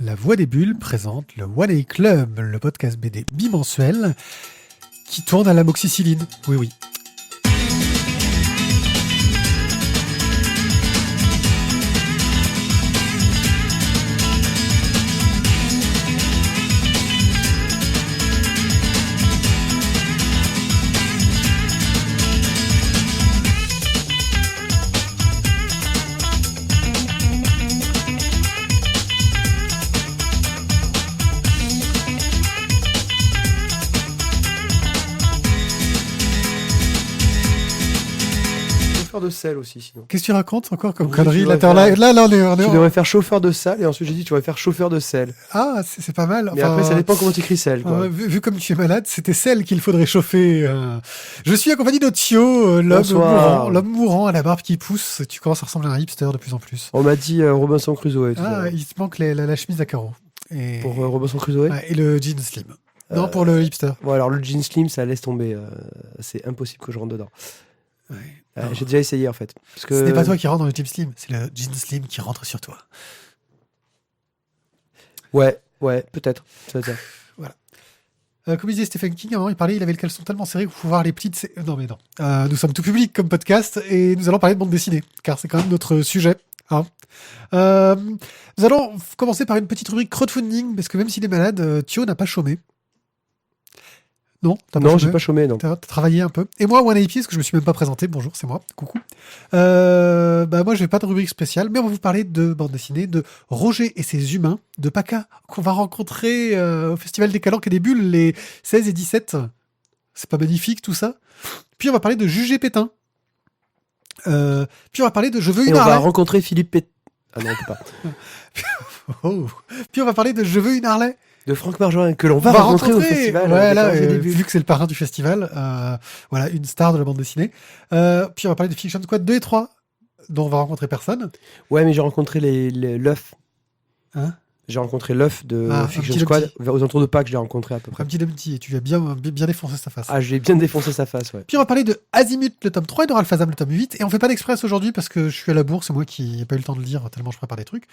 La Voix des Bulles présente le One A Club, le podcast BD bimensuel qui tourne à l'amoxicilline. Oui, oui. De sel aussi, sinon. Qu'est-ce que tu racontes encore comme Oui, connerie tu là, devrais là, on est... Tu devrais faire chauffeur de salle et ensuite j'ai dit tu vas faire chauffeur de sel. Ah, c'est pas mal. Mais après ça dépend comment tu écris sel. Quoi. Vu comme tu es malade, c'était celle qu'il faudrait chauffer. Je suis accompagné de Thio, l'homme mourant à la barbe qui pousse. Tu commences à ressembler à un hipster de plus en plus. On m'a dit Robinson Crusoe. Il te manque la chemise à carreaux. Et... Pour Robinson Crusoe et le jean slim. Non, pour le hipster. Bon, alors le jean slim, ça laisse tomber. C'est impossible que je rentre dedans. Ouais. J'ai déjà essayé en fait. Parce que... Ce n'est pas toi qui rentre dans le jean slim, c'est le jean slim qui rentre sur toi. Ouais, peut-être. Voilà. Comme disait Stephen King, à un moment, il avait le caleçon tellement serré qu'il faut voir les petites... Non. Nous sommes tout public comme podcast et nous allons parler de bande dessinée, car c'est quand même notre sujet. Hein. Nous allons commencer par une petite rubrique crowdfunding, parce que même s'il est malade, Thio n'a pas chômé. Non, j'ai pas chômé, non. T'as travaillé un peu. Et moi, One AP, parce que je me suis même pas présenté. Bonjour, c'est moi. Coucou. Moi, je vais pas de rubrique spéciale, mais on va vous parler de bande dessinée, de Roger et ses humains, de Paca, qu'on va rencontrer au Festival des Calanques et des Bulles les 16 et 17. C'est pas magnifique, tout ça. Puis on va parler de Jugé Pétain. Puis on va parler de Je veux une Harley. On va rencontrer Philippe Pétain. Ah non, on peut pas. Puis on va parler de Je veux une Harley. De Franck Marjoin, que l'on va rencontrer au festival. Vu que c'est le parrain du festival, une star de la bande dessinée. Puis on va parler de Fiction Squad 2 et 3, dont on va rencontrer personne. Ouais, mais j'ai rencontré l'œuf. Hein? J'ai rencontré l'œuf de Fiction Squad, aux alentours de Pâques, je l'ai rencontré à peu près. Un petit, et tu lui as bien défoncé sa face. Ah, j'ai bien défoncé sa face, ouais. Puis on va parler de Azimut, le tome 3, et de Ralphazam, le tome 8, et on fait pas d'express aujourd'hui parce que je suis à la bourse, c'est moi qui n'ai pas eu le temps de lire tellement je prépare des trucs.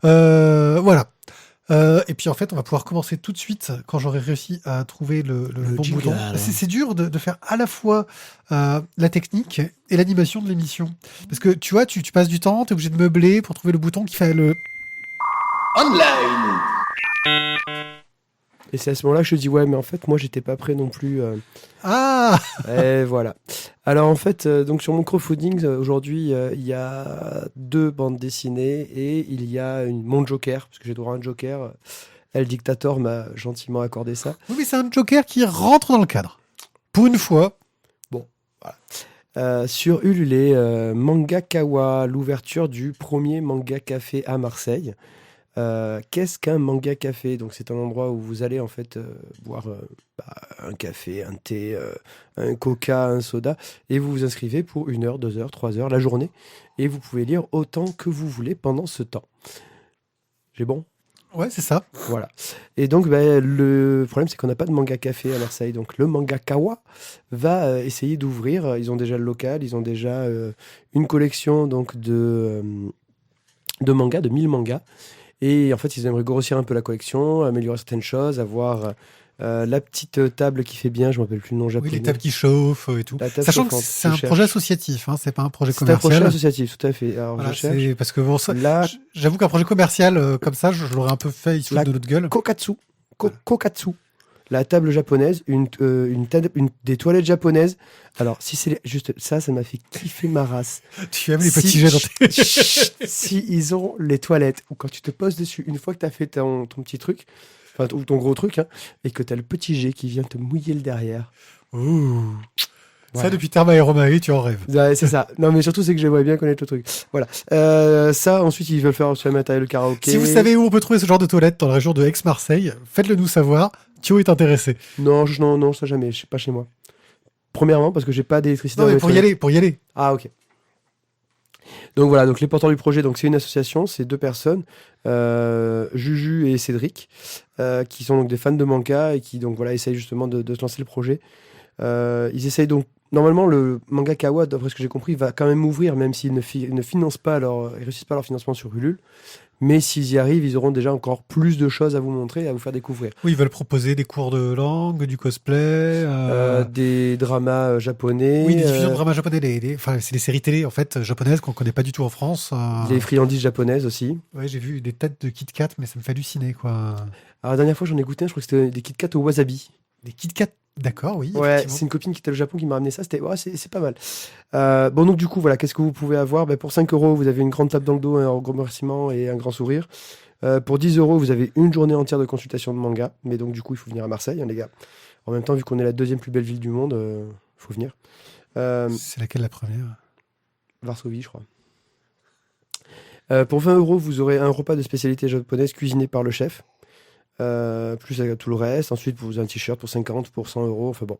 Voilà. Et puis en fait, on va pouvoir commencer tout de suite quand j'aurai réussi à trouver le bon bouton. C'est dur de faire à la fois la technique et l'animation de l'émission. Parce que tu vois, tu passes du temps, t'es obligé de meubler pour trouver le bouton qui fait le... Online. Et c'est à ce moment-là que je dis, ouais, mais en fait, moi, j'étais pas prêt non plus. Et voilà. Alors, en fait, donc sur mon crowdfunding, aujourd'hui, il y a 2 bandes dessinées et il y a mon Joker, parce que j'ai droit à un Joker. El Dictator m'a gentiment accordé ça. Oui, mais c'est un Joker qui rentre dans le cadre. Pour une fois. Bon, voilà. Sur Ulule, Manga Kawa, l'ouverture du premier manga café à Marseille. Qu'est-ce qu'un manga café? Donc c'est un endroit où vous allez en fait boire un café, un thé, un coca, un soda, et vous vous inscrivez pour 1 heure, 2 heures, 3 heures la journée, et vous pouvez lire autant que vous voulez pendant ce temps. J'ai bon? Ouais, c'est ça. Voilà. Et donc le problème c'est qu'on n'a pas de manga café à Marseille, donc le Manga Kawa va essayer d'ouvrir. Ils ont déjà le local, ils ont déjà une collection donc de mangas, de 1000 mangas. Et en fait, ils aimeraient grossir un peu la collection, améliorer certaines choses, avoir la petite table qui fait bien, je ne me rappelle plus le nom japonais. Oui, les tables qui chauffent et tout. Sachant que c'est un projet associatif, hein, c'est pas un projet commercial. C'est un projet associatif, tout à fait. Alors, voilà, je cherche. Parce que bon, j'avoue qu'un projet commercial comme ça, je l'aurais un peu fait, il se fout de notre gueule. Kokatsu. Kokatsu. La table japonaise, des toilettes japonaises. Alors, si c'est juste ça m'a fait kiffer ma race. Tu aimes les petits jets dans tes... Si ils ont les toilettes, ou quand tu te poses dessus, une fois que tu as fait ton petit truc, enfin ton gros truc, hein, et que tu as le petit jet qui vient te mouiller le derrière. Ouh. Voilà. Ça, depuis Therma et Romae, tu en rêves. Ouais, c'est ça. Non, mais surtout, c'est que j'aimerais bien connaître le truc. Voilà. Ça, ensuite, ils veulent faire sur le matériel de karaoké. Si vous savez où on peut trouver ce genre de toilette dans la région de Aix-Marseille, faites-le nous savoir. Thio est intéressé. Non, ça jamais. Je sais pas chez moi. Premièrement, parce que j'ai pas d'électricité. Non, mais pour y aller. Ah, ok. Donc voilà, donc les porteurs du projet, donc c'est une association, c'est 2 personnes, Juju et Cédric, qui sont donc des fans de manga et qui donc voilà essayent justement de se lancer le projet. Ils essayent donc normalement le manga Kawa, d'après ce que j'ai compris, va quand même ouvrir, même s'ils ne financent pas ils réussissent pas leur financement sur Ulule. Mais s'ils y arrivent, ils auront déjà encore plus de choses à vous montrer et à vous faire découvrir. Oui, ils veulent proposer des cours de langue, du cosplay. Des dramas japonais. Oui, des diffusions de dramas japonais. Enfin, c'est des séries télé en fait japonaises qu'on connaît pas du tout en France. Les friandises japonaises aussi. Ouais, j'ai vu des têtes de Kit Kat, mais ça me fait halluciner quoi. Alors, la dernière fois, j'en ai goûté, je crois que c'était des Kit Kat au wasabi. Des Kit Kat, d'accord, oui. Ouais, effectivement. c'est une copine qui était au Japon qui m'a ramené ça. C'est pas mal. Bon, donc du coup, voilà, qu'est-ce que vous pouvez avoir? Pour 5 euros, vous avez une grande tape dans le dos, un remerciement et un grand sourire. Pour 10 euros, vous avez une journée entière de consultation de manga. Mais donc, du coup, il faut venir à Marseille, hein, les gars. En même temps, vu qu'on est la deuxième plus belle ville du monde, il faut venir. C'est laquelle la première? Varsovie, je crois. Pour 20 euros, vous aurez un repas de spécialité japonaise cuisiné par le chef. Plus tout le reste. Ensuite, vous avez un t-shirt pour 50, pour 100 euros. Enfin bon.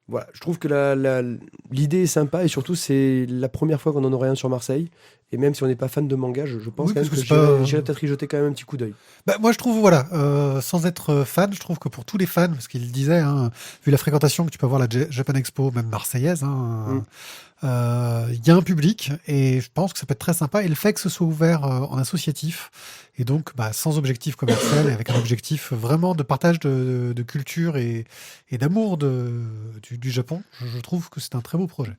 Voilà, je trouve que l'idée est sympa et surtout, c'est la première fois qu'on en aurait un sur Marseille. Et même si on n'est pas fan de manga, je pense Oui, quand même parce que que c'est pas- j'irai peut-être y jeter quand même un petit coup d'œil. Bah, moi, je trouve, voilà, sans être fan, je trouve que pour tous les fans, parce qu'il disait, hein, vu la fréquentation que tu peux avoir à la Japan Expo, même marseillaise, hein, il y a un public et je pense que ça peut être très sympa. Et le fait que ce soit ouvert en associatif et donc bah, sans objectif commercial et avec un objectif vraiment de partage de culture et d'amour du Japon, je trouve que c'est un très beau projet.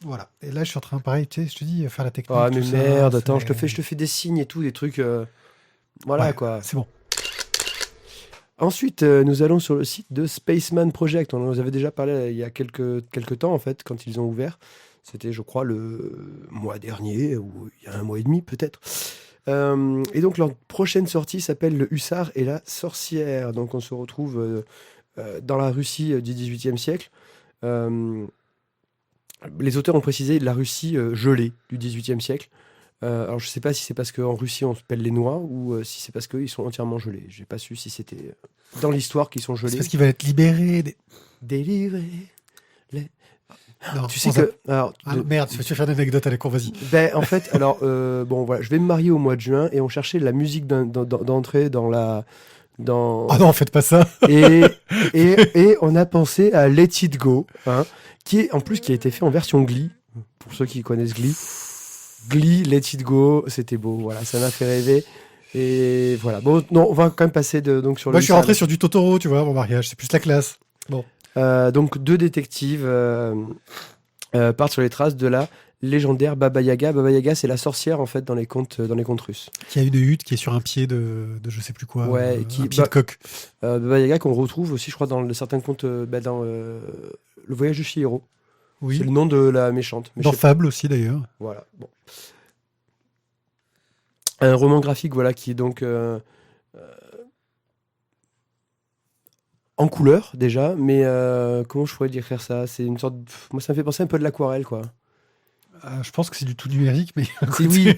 Voilà. Et là, je suis en train, pareil, tu sais, je te dis, faire la technique. Ah, mais tout ça, merde, attends, c'est- je te fais des signes et tout, des trucs. Voilà Ouais, quoi. c'est bon. Ensuite, nous allons sur le site de Spaceman Project. On en avait déjà parlé il y a quelques temps, en fait, quand ils ont ouvert. C'était, je crois, le mois dernier, ou il y a un mois et demi, peut-être. Et donc, leur prochaine sortie s'appelle Le Hussard et la Sorcière. Donc, on se retrouve dans la Russie du XVIIIe siècle. Euh, les auteurs ont précisé la Russie gelée du XVIIIe siècle. Alors, je ne sais pas si c'est parce qu'en Russie, on se pèle les noix ou si c'est parce qu'ils sont entièrement gelés. Je n'ai pas su si c'était dans l'histoire qu'ils sont C'est gelés. parce qu'il va être libéré. Délivrer. Non, Tu sais on que. Alors, Ah, merde, tu veux faire une anecdote avec, vas-y. en fait, alors, bon, voilà, je vais me marier au mois de juin et on cherchait la musique d'entrée dans la. Dans... Ah non, faites pas ça. Et on a pensé à Let It Go, hein, qui a été fait en version Glee, pour ceux qui connaissent Glee. Glee, Let It Go, c'était beau, voilà, ça m'a fait rêver. Et voilà, bon, non, on va quand même passer donc sur Moi, le. je suis rentré sur du Totoro, tu vois, mon mariage. C'est plus la classe. Bon. Donc, deux détectives partent sur les traces de la légendaire Baba Yaga. Baba Yaga, c'est la sorcière, en fait, dans les contes russes. Qui a une hutte, qui est sur un pied de je sais plus quoi. Ouais, un pied de coq. Baba Yaga qu'on retrouve aussi, je crois, dans certains contes, dans Le Voyage de Chihiro. Oui. C'est le nom de la méchante. Mais Dans je sais- Fable aussi, d'ailleurs. Voilà, bon. Un roman graphique, voilà, qui est donc en couleur, déjà, mais comment je pourrais décrire ça? C'est une sorte moi, ça me fait penser un peu de l'aquarelle, quoi. Je pense que c'est du tout numérique, mais. Oui,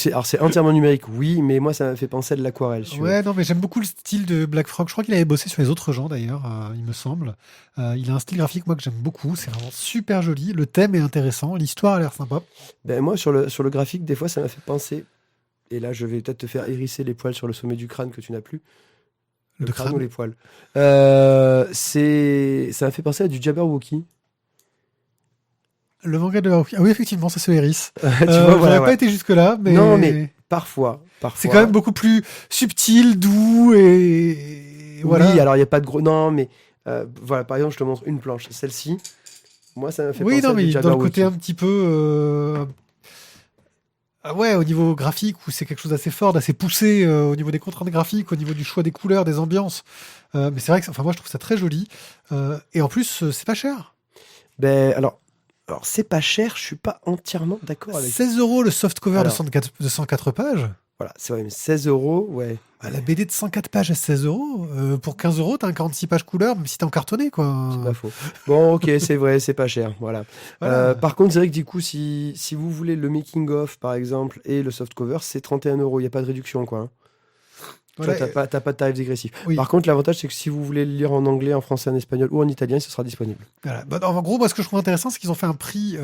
alors c'est entièrement numérique, oui, mais moi, ça me fait penser à de l'aquarelle. si tu veux. Ouais, non, mais j'aime beaucoup le style de Black Frog. Je crois qu'il avait bossé sur les autres gens, d'ailleurs, il me semble. Il a un style graphique, moi, que j'aime beaucoup. C'est vraiment super joli. Le thème est intéressant. L'histoire a l'air sympa. Moi, sur le graphique, des fois, ça m'a fait penser, et là, je vais peut-être te faire hérisser les poils sur le sommet du crâne que tu n'as plus. Le De crâne crâne. ou les poils. Ça m'a fait penser à du Jabberwocky. Le manga de Ah oui, effectivement, ça se hérisse. Tu vois, voilà, J'aurais ouais. pas été jusque-là, mais. Non, mais parfois. C'est quand même beaucoup plus subtil, doux et voilà. Oui, alors il n'y a pas de gros. Non, mais voilà, par exemple, je te montre une planche. Celle-ci, moi, ça m'a fait Oui, penser non, à du mais dans le Jabberwocky. côté un petit peu. Ouais, au niveau graphique, où c'est quelque chose d'assez fort, d'assez poussé, au niveau des contraintes graphiques, au niveau du choix des couleurs, des ambiances. Mais c'est vrai que, enfin, moi, je trouve ça très joli. Et en plus, c'est pas cher. Alors c'est pas cher, je suis pas entièrement d'accord avec. 16 € le softcover Alors. de 104 pages. Voilà, c'est vrai, mais 16 €, ouais. La BD de 104 pages à 16 €. Pour 15 €, t'as un 46 pages couleur, même si t'es en cartonné, quoi. C'est pas faux. Bon, ok, c'est vrai, c'est pas cher, voilà. Voilà. Par contre, c'est vrai que du coup, si vous voulez le making-of, par exemple, et le softcover, c'est 31 €, il n'y a pas de réduction, quoi. Hein. Voilà. Tu vois, t'as pas de tarif dégressif. Oui. Par contre, l'avantage, c'est que si vous voulez le lire en anglais, en français, en espagnol ou en italien, ce sera disponible. Voilà. Bah, en gros, moi, ce que je trouve intéressant, c'est qu'ils ont fait un prix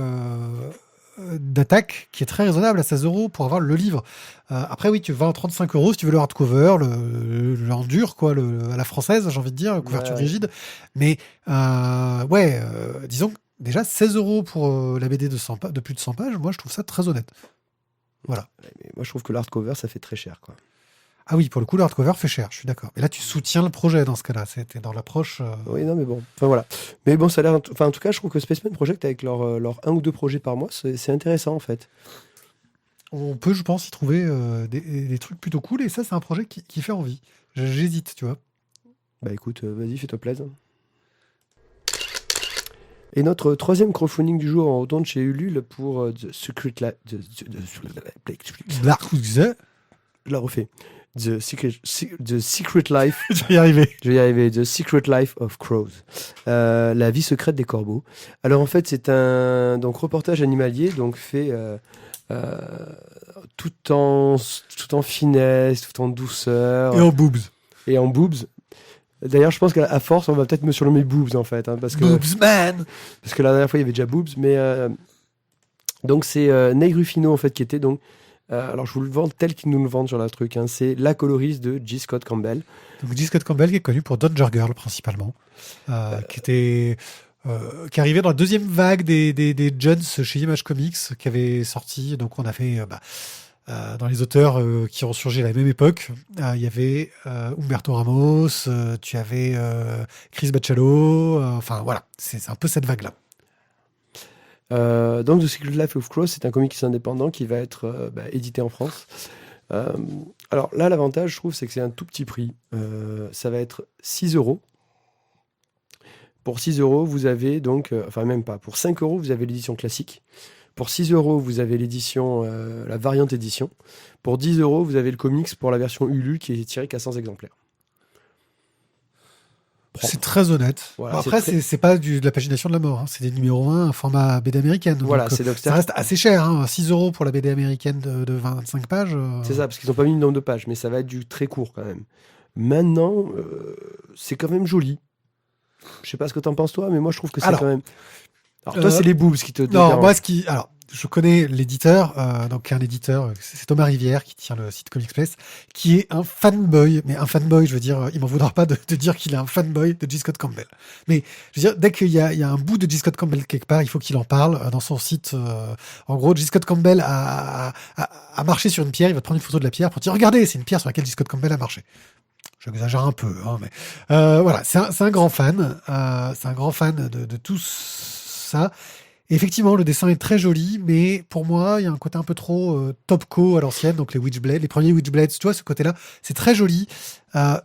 d'attaque qui est très raisonnable à 16 € pour avoir le livre. Après, oui, tu vas en 35 € si tu veux le hardcover, le en dur, quoi, à la française, j'ai envie de dire, couverture Ouais. rigide. Mais, disons que déjà 16 € pour la BD de plus de 100 pages, moi, je trouve ça très honnête. Voilà. Mais moi, je trouve que l'hardcover, ça fait très cher, quoi. Ah oui, pour le coup, le hardcover fait cher, je suis d'accord. Mais là, tu soutiens le projet dans ce cas-là. C'était dans l'approche. Oui, non, mais bon. Enfin, voilà. Mais bon, ça a l'air. Enfin, en tout cas, je trouve que Spaceman Project, avec leur 1 ou 2 projets par mois, c'est intéressant, en fait. On peut, je pense, y trouver des trucs plutôt cool. Et ça, c'est un projet qui fait envie. J'hésite, tu vois. Bah écoute, vas-y, fais-toi plaisir. Et notre troisième crowdfunding du jour, on retourne chez Ulule pour The Secret Life. Je la refais. The Secret Life. Je vais y arriver. Je vais y arriver. The Secret Life of Crows. La vie secrète des corbeaux. Alors en fait, c'est un reportage animalier, donc fait tout en finesse, tout en douceur. Et en boobs. Et en boobs. D'ailleurs, je pense qu'à force, on va peut-être me surnommer boobs en fait, hein, parce que la dernière fois il y avait déjà boobs, mais donc c'est Ney Ruffino en fait qui était donc. Alors je vous le vends tel qu'ils nous le vendent sur la truc. Hein, c'est la coloriste de J. Scott Campbell. Donc J. Scott Campbell qui est connu pour Danger Girl principalement, qui arrivait dans la deuxième vague des Jones chez Image Comics, qui avait sorti. Donc on a fait dans les auteurs qui ont surgi à la même époque, il y avait Humberto Ramos, tu avais Chris Bachalo, enfin voilà, c'est un peu cette vague-là. Donc The Secret Life of Crows, c'est un comics indépendant qui va être édité en France. Alors là, l'avantage, je trouve, c'est que c'est un tout petit prix. Ça va être 6 €. Pour 6 €, vous avez donc... enfin, même pas. Pour 5 €, vous avez l'édition classique. Pour 6 €, vous avez l'édition, la variante édition. Pour 10 €, vous avez le comics pour la version Ulule qui est tiré qu'à 100 exemplaires. C'est très honnête. Voilà, Bon, après, c'est pas de la pagination de la mort. Hein. C'est des numéros 1, un format BD américaine. Voilà, donc, ça reste assez cher. Hein. 6 € pour la BD américaine de 25 pages. C'est ça, parce qu'ils n'ont pas mis le nombre de pages, mais ça va être du très court quand même. Maintenant, c'est quand même joli. Je sais pas ce que t'en penses toi, mais moi je trouve que c'est quand même... Alors toi, c'est les boobs qui te... Non, moi, alors, je connais l'éditeur, donc un éditeur, c'est Thomas Rivière qui tient le site Comixpress, qui est un fanboy, mais un fanboy, je veux dire, il m'en voudra pas de dire qu'il est un fanboy de J. Scott Campbell. Mais je veux dire, dès qu'il y a un bout de J. Scott Campbell quelque part, il faut qu'il en parle dans son site. En gros, J. Scott Campbell a marché sur une pierre, il va te prendre une photo de la pierre pour dire, regardez, c'est une pierre sur laquelle J. Scott Campbell a marché. J'exagère un peu, hein, mais voilà, c'est un grand fan, c'est un grand fan de tout ça. Et effectivement, le dessin est très joli, mais pour moi, il y a un côté un peu trop Topco à l'ancienne, donc les Witchblade, les premiers Witchblades, tu vois, ce côté-là, c'est très joli,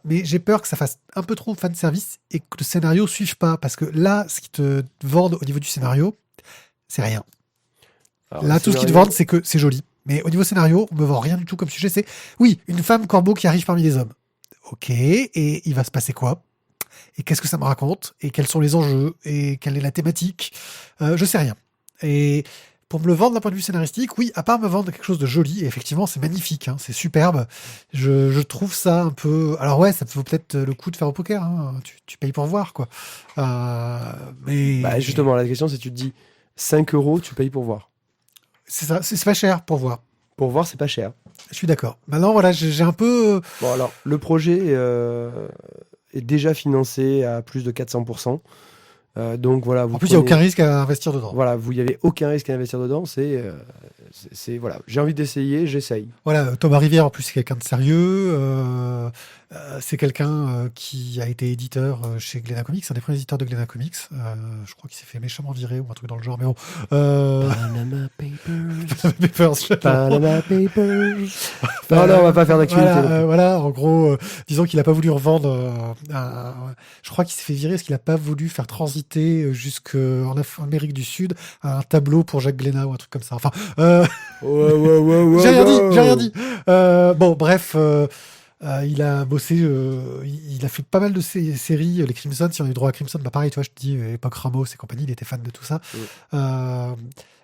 mais j'ai peur que ça fasse un peu trop fan service et que le scénario suive pas, parce que là, ce qu'ils te vendent au niveau du scénario, c'est rien. Alors, là, tout ce qu'ils te vendent, c'est que c'est joli. Mais au niveau scénario, on me vend rien du tout comme sujet. C'est, oui, une femme corbeau qui arrive parmi les hommes. Ok, et il va se passer quoi ? Et qu'est-ce que ça me raconte ? Et quels sont les enjeux ? Et quelle est la thématique ? Je sais rien. Et pour me le vendre d'un point de vue scénaristique, oui, à part me vendre quelque chose de joli, et effectivement, c'est magnifique, hein, c'est superbe. Je trouve ça un peu... Alors ouais, ça vaut peut-être le coup de faire au poker. Hein, tu payes pour voir, quoi. Mais... Bah justement, la question, c'est tu te dis 5 €, tu payes pour voir. C'est ça, c'est pas cher pour voir. Pour voir, c'est pas cher. Je suis d'accord. Maintenant, voilà, j'ai un peu... Bon, alors, le projet est déjà financé à plus de 400%. Donc voilà. En plus, il n'y a aucun risque à investir dedans. Voilà, vous n'y avez aucun risque à investir dedans. C'est voilà. J'ai envie d'essayer, j'essaye. Voilà, Thomas Rivière, en plus, c'est quelqu'un de sérieux. C'est quelqu'un qui a été éditeur chez Glénat Comics, un des premiers éditeurs de Glénat Comics. Je crois qu'il s'est fait méchamment virer ou un truc dans le genre, mais bon. Panama Papers. Panama Papers. Non, on va pas faire d'actualité. Voilà, en gros, disons qu'il n'a pas voulu revendre. Je crois qu'il s'est fait virer parce qu'il n'a pas voulu faire transiter jusqu'en Amérique du Sud un tableau pour Jacques Glénat ou un truc comme ça. Enfin, j'ai rien dit. Bon, bref. Il a bossé, il a fait pas mal de séries, les Crimson, si on a eu droit à Crimson, bah pareil, tu vois, je te dis, époque Ramos et compagnie, il était fan de tout ça.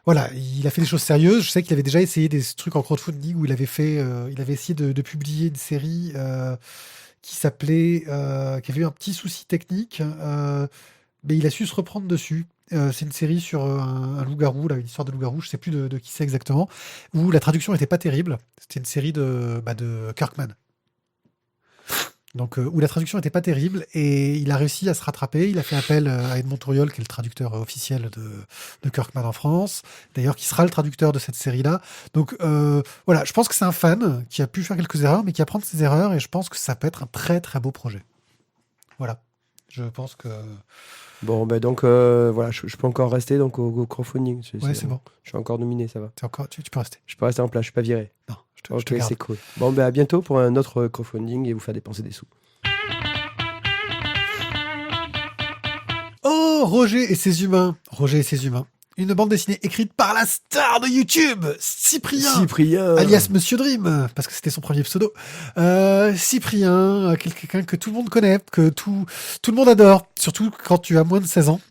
Voilà, il a fait des choses sérieuses. Je sais qu'il avait déjà essayé des trucs en crowdfunding où il avait essayé de publier une série qui s'appelait, qui avait eu un petit souci technique, mais il a su se reprendre dessus. C'est une série sur un loup-garou, là, une histoire de loup-garou, je sais plus de qui c'est exactement, où la traduction était pas terrible. C'était une série de Kirkman. Donc, où la traduction n'était pas terrible, et il a réussi à se rattraper. Il a fait appel à Edmond Touriol, qui est le traducteur officiel de Kirkman en France, d'ailleurs, qui sera le traducteur de cette série-là. Donc, voilà, je pense que c'est un fan qui a pu faire quelques erreurs, mais qui apprend de ses erreurs, et je pense que ça peut être un très très beau projet. Voilà. Je pense que... Bon, ben donc, voilà, je peux encore rester donc, au crowdfunding. Ouais, c'est bon. Je suis encore nominé, ça va. Tu peux rester. Je peux rester en place, je suis pas viré. Non, je te Ok, garde. c'est cool. Bon, ben à bientôt pour un autre crowdfunding et vous faire dépenser des sous. Oh, Roger et ses humains. Roger et ses humains. Une bande dessinée écrite par la star de YouTube, Cyprien. Alias Monsieur Dream, parce que c'était son premier pseudo. Cyprien, quelqu'un que tout le monde connaît, que tout le monde adore, surtout quand tu as moins de 16 ans,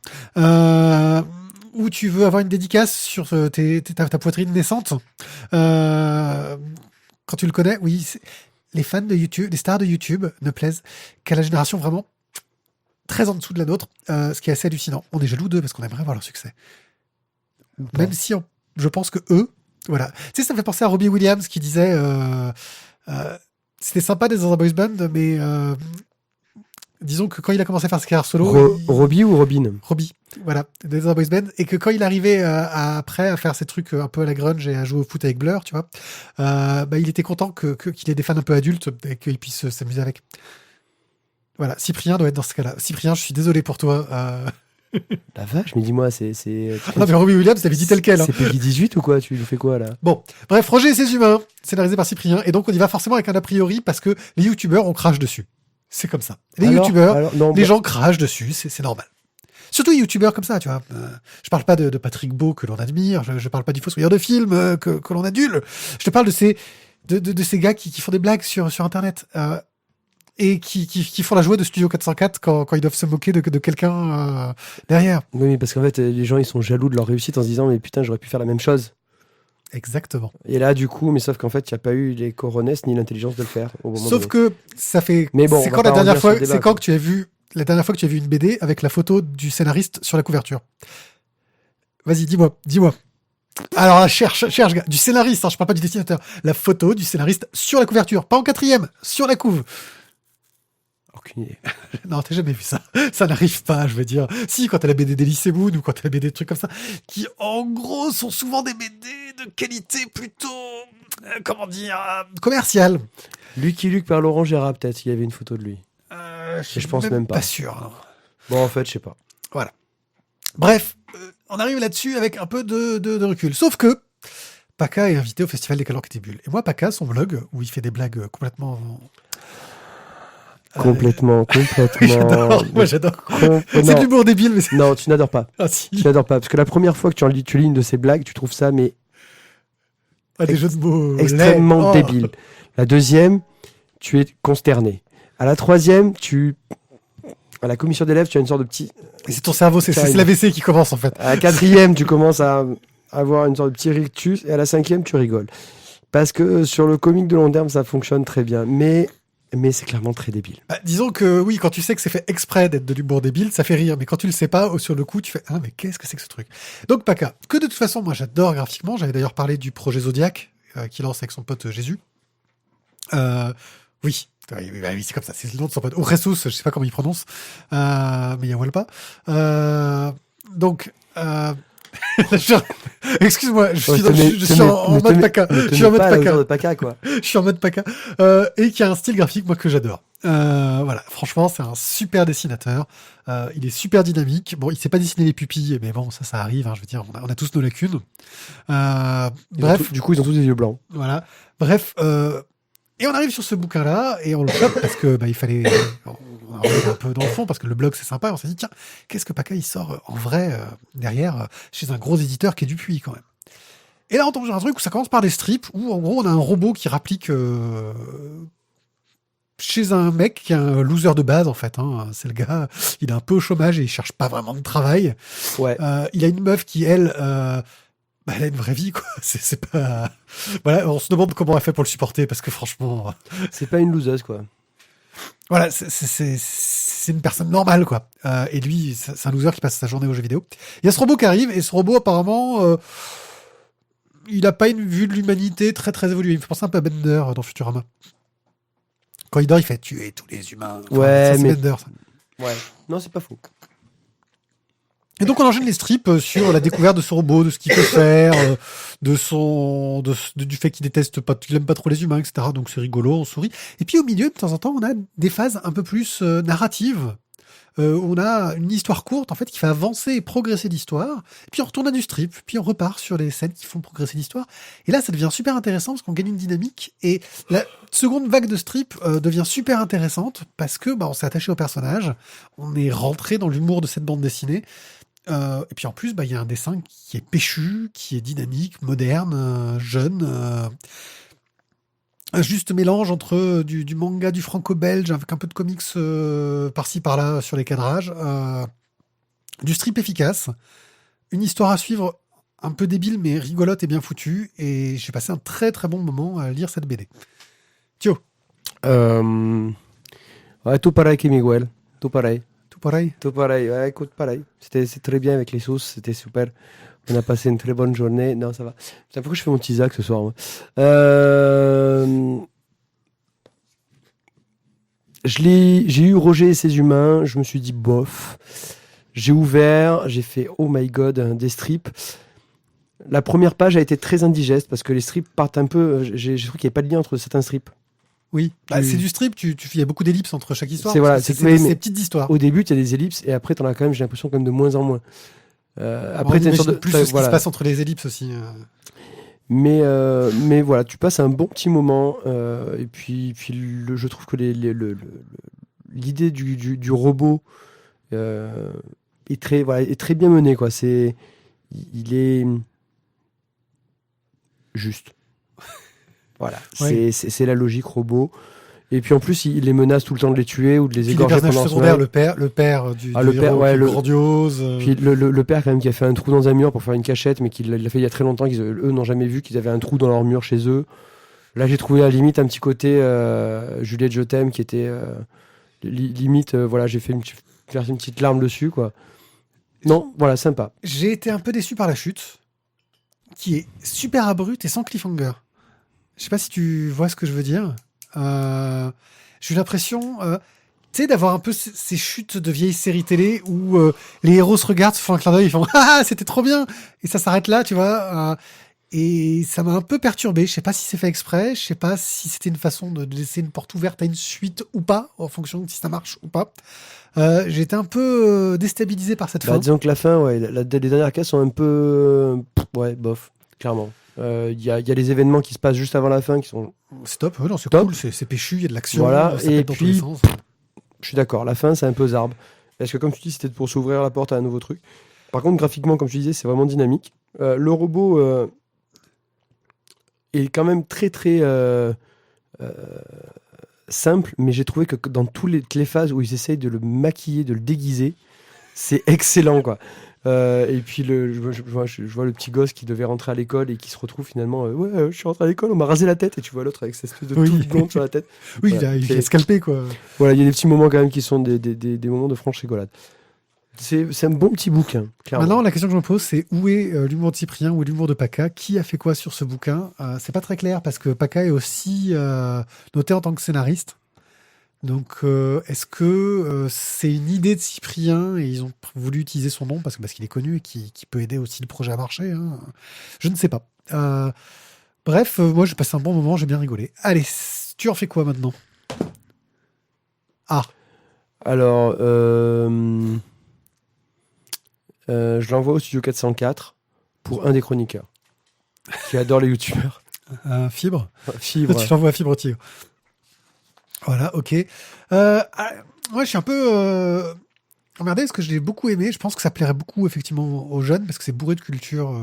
où tu veux avoir une dédicace sur ta poitrine naissante. Quand tu le connais, oui, les fans de YouTube, les stars de YouTube ne plaisent qu'à la génération vraiment très en dessous de la nôtre, ce qui est assez hallucinant. On est jaloux d'eux parce qu'on aimerait voir leur succès. Même si je pense que eux, voilà. Tu sais, ça me fait penser à Robbie Williams qui disait c'était sympa d'être dans un boys band, mais disons que quand il a commencé à faire sa carrière solo. Robbie ou Robin Robbie, voilà, d'être dans un boys band, et que quand il arrivait après à faire ces trucs un peu à la grunge et à jouer au foot avec Blur, tu vois, il était content qu'il ait des fans un peu adultes et qu'il puisse s'amuser avec. Voilà, Cyprien doit être dans ce cas-là. Cyprien, je suis désolé pour toi. La vache, mais dis-moi, c'est. Non, mais Robbie Williams, t'avais dit tel quel. C'est Peggy 18 ou quoi? Tu fais quoi là? Bon, bref, Roger et ses humains, scénarisé par Cyprien, et donc on y va forcément avec un a priori parce que les youtubeurs, on crache dessus. C'est comme ça. Les youtubeurs, les gens crachent dessus, c'est normal. Surtout les youtubeurs comme ça, tu vois. Je parle pas de Patrick Beau que l'on admire, je parle pas du fossoyeur de film que l'on adule. Je te parle de ces gars qui font des blagues sur Internet. Et qui font la joie de Studio 404 quand ils doivent se moquer de quelqu'un derrière. Oui, parce qu'en fait, les gens, ils sont jaloux de leur réussite en se disant, mais putain, j'aurais pu faire la même chose. Exactement. Et là, du coup, mais sauf qu'en fait, il n'y a pas eu les coronesses ni l'intelligence de le faire. Sauf que ça fait... Mais bon, c'est quand la dernière fois que tu as vu une BD avec la photo du scénariste sur la couverture? Vas-y, dis-moi. Alors là, cherche, gars. Du scénariste, je parle pas du dessinateur. La photo du scénariste sur la couverture. Pas en 4e, sur la couve. Aucune idée. Non, t'as jamais vu ça. Ça n'arrive pas, je veux dire. Si, quand t'as la BD d'Elysée Moon ou quand t'as la BD de trucs comme ça, qui en gros sont souvent des BD de qualité plutôt, commerciale. Lucky Luke par Laurent Gérard, peut-être, il y avait une photo de lui. Je pense même pas. Pas sûr. Non. Bon, en fait, je sais pas. Voilà. Bref, on arrive là-dessus avec un peu de recul. Sauf que Paka est invité au Festival des Calanques et des Bulles. Et moi, Paka, son blog, où il fait des blagues complètement... Complètement. Moi, j'adore. C'est de l'humour débile, mais c'est... Non, tu n'adores pas. Ah, si. Tu n'adores pas. Parce que la première fois que tu lis une de ces blagues, tu trouves ça, mais... des jeux de mots extrêmement débile. La deuxième, tu es consterné. À la troisième, à la commission d'élèves, tu as une sorte de petit... Et c'est ton cerveau, c'est l'AVC qui commence, en fait. À la quatrième, tu commences à avoir une sorte de petit rictus. Et à la cinquième, tu rigoles. Parce que sur le comique de long terme, ça fonctionne très bien. Mais c'est clairement très débile. Disons que oui, quand tu sais que c'est fait exprès d'être de l'humour débile, ça fait rire. Mais quand tu le sais pas, sur le coup, tu fais « Ah, mais qu'est-ce que c'est que ce truc ?» Donc, Paka, que de toute façon, moi, j'adore graphiquement. J'avais d'ailleurs parlé du projet Zodiac qu'il lance avec son pote Jésus. Oui, c'est comme ça. C'est le nom de son pote. Ou Jesus, je sais pas comment il prononce. Mais il y a pas. Donc... Excuse-moi, je suis en mode Paka. Je suis en mode Paka, quoi. Je suis en mode Paka. Et qui a un style graphique, moi, que j'adore. Voilà, franchement, c'est un super dessinateur. Il est super dynamique. Bon, il sait pas dessiner les pupilles, mais bon, ça arrive. Hein, je veux dire, on a tous nos lacunes. Bref. Du coup, ils ont tous des yeux blancs. Voilà. Bref. Et on arrive sur ce bouquin-là, et on le chope parce que il fallait... On est un peu dans le fond, parce que le blog, c'est sympa. Et on s'est dit, tiens, qu'est-ce que Paka, il sort en vrai derrière, chez un gros éditeur qui est Dupuis, quand même. Et là, on tombe sur un truc où ça commence par des strips, où en gros, on a un robot qui rapplique chez un mec qui est un loser de base, en fait. Hein. C'est le gars, il est un peu au chômage et il cherche pas vraiment de travail. Ouais. Il a une meuf qui, elle... elle a une vraie vie, quoi. C'est pas... Voilà, on se demande comment elle fait pour le supporter, parce que franchement... C'est pas une loseuse, quoi. Voilà, c'est une personne normale, quoi. Et lui, c'est un loser qui passe sa journée aux jeux vidéo. Il y a ce robot qui arrive, et ce robot, apparemment, il a pas une vue de l'humanité très, très évoluée. Il me fait penser un peu à Bender dans Futurama. Quand il dort, il fait tuer tous les humains. Enfin, Ouais, ça, c'est mais- Bender, ça. Ouais. Non, c'est pas faux. Et donc on enchaîne les strips sur la découverte de ce robot, de ce qu'il peut faire, du fait qu'il déteste pas, qu'il aime pas trop les humains, etc. Donc c'est rigolo, on sourit. Et puis au milieu, de temps en temps, on a des phases un peu plus narratives. On a une histoire courte en fait qui fait avancer et progresser l'histoire. Et puis on retourne à du strip, puis on repart sur les scènes qui font progresser l'histoire. Et là, ça devient super intéressant parce qu'on gagne une dynamique. Et la seconde vague de strip devient super intéressante parce que on s'est attaché au personnage, on est rentré dans l'humour de cette bande dessinée. Et puis en plus, il y a un dessin qui est péchu, qui est dynamique, moderne, jeune. Un juste mélange entre du manga, du franco-belge, avec un peu de comics par-ci par-là sur les cadrages. Du strip efficace. Une histoire à suivre un peu débile, mais rigolote et bien foutue. Et j'ai passé un très très bon moment à lire cette BD. Tio, Ouais, tout pareil que Miguel. Tout pareil. tout pareil. Tout pareil. Ouais, écoute, pareil. C'est très bien avec les sauces. C'était super. On a passé une très bonne journée. Non, ça va. Putain, pourquoi je fais mon petit Isaac ce soir, moi J'ai eu Roger et ses humains. Je me suis dit, bof. J'ai ouvert. J'ai fait, oh my god, des strips. La première page a été très indigeste parce que les strips partent un peu. J'ai trouvé qu'il n'y avait pas de lien entre certains strips. Oui, c'est du strip, il y a beaucoup d'ellipses entre chaque histoire. C'est- voilà, parce que c'est que- c'est mais- des petites histoires. Au début, tu as des ellipses et après, tu en as quand même, j'ai l'impression, quand même de moins en moins. Après, On t'as une sorte imagine de. plus t'as- ce qui voilà. se passe entre les ellipses aussi. Mais voilà, tu passes un bon petit moment. Et puis je trouve que l'idée du robot est très bien menée, quoi. Il est juste. Voilà, Ouais. c'est la logique robot. Et puis en plus, il les menace tout le temps de les tuer ou de les Puis les égorger personnages pendant secondaires, son le père du le père, héros ouais, qui est le- grandiose. Puis le père, quand même, qui a fait un trou dans un mur pour faire une cachette, mais qu'il l'a fait il y a très longtemps, eux n'ont jamais vu qu'ils avaient un trou dans leur mur chez eux. Là, j'ai trouvé à la limite un petit côté Juliette, je t'aime, qui était limite, voilà, j'ai fait faire une petite larme dessus, quoi. Non, voilà, sympa. J'ai été un peu déçu par la chute, qui est super abrupte et sans cliffhanger. Je sais pas si tu vois ce que je veux dire. J'ai eu l'impression, tu sais, d'avoir un peu ces chutes de vieilles séries télé où les héros se regardent, se font un clin d'œil, ils font ah c'était trop bien et ça s'arrête là, tu vois. Et ça m'a un peu perturbé. Je sais pas si c'est fait exprès, je sais pas si c'était une façon de laisser une porte ouverte à une suite ou pas, en fonction de si ça marche ou pas. J'ai été un peu déstabilisé par cette Bah, fin. disons que la fin, ouais, les dernières cases sont un peu, ouais, bof, clairement. Il y a les événements qui se passent juste avant la fin qui sont. C'est top, ouais, non, c'est Top. cool, c'est péchu, il y a de l'action, Voilà, ça et pète dans tous les puis- sens. Je suis d'accord, la fin, c'est un peu zarbe. Parce que comme tu dis, c'était pour s'ouvrir la porte à un nouveau truc. Par contre, graphiquement, comme tu disais, c'est vraiment dynamique. Le robot est quand même très très simple, mais j'ai trouvé que dans toutes les phases où ils essayent de le maquiller, de le déguiser, c'est excellent, quoi. Et puis je vois le petit gosse qui devait rentrer à l'école et qui se retrouve finalement, ouais, je suis rentré à l'école, on m'a rasé la tête, et tu vois l'autre avec cette espèce de Oui. touffe blonde sur la tête. Oui, Voilà, il c'est- a scalpé, quoi. Voilà, il y a des petits moments quand même qui sont des moments de franche rigolade. C'est un bon petit bouquin, clairement. Maintenant, la question que je me pose, c'est où est l'humour de Cyprien, où est l'humour de Paca? Qui a fait quoi sur ce bouquin? C'est pas très clair parce que Paca est aussi noté en tant que scénariste. Donc, est-ce que c'est une idée de Cyprien et ils ont voulu utiliser son nom parce qu'il est connu et qui peut aider aussi le projet à marcher, hein. Je ne sais pas. Bref, moi j'ai passé un bon moment, j'ai bien rigolé. Allez, tu en fais quoi maintenant? Ah, Alors, je l'envoie au studio 404 pour un des chroniqueurs qui adore les youtubeurs. Fibre. Fibre. Tu l'envoies à Fibre Tigre. Voilà, ok. Moi, je suis un peu emmerdé parce que je l'ai beaucoup aimé. Je pense que ça plairait beaucoup, effectivement, aux jeunes parce que c'est bourré de culture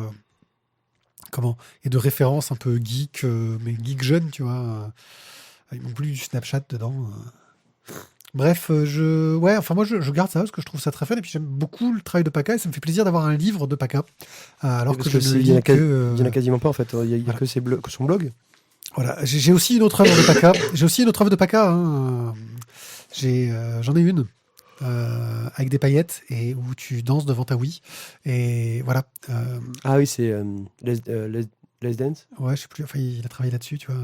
et de références un peu geek, mais geek jeune, tu vois. Ils m'ont plus du Snapchat dedans. Bref, moi, je garde ça parce que je trouve ça très fun et puis j'aime beaucoup le travail de Paca et ça me fait plaisir d'avoir un livre de Paca. Alors Parce que je ne il y en a lis que... il y en a quasiment pas en fait. Il y a voilà. que son blog. Voilà, j'ai aussi une autre œuvre de Paca. J'ai aussi une autre œuvre de Paca. Hein. J'en ai une avec des paillettes et où tu danses devant ta Wii. Et voilà. Ah oui, c'est Les Dance. Ouais, je sais plus. Enfin, il a travaillé là-dessus, tu vois.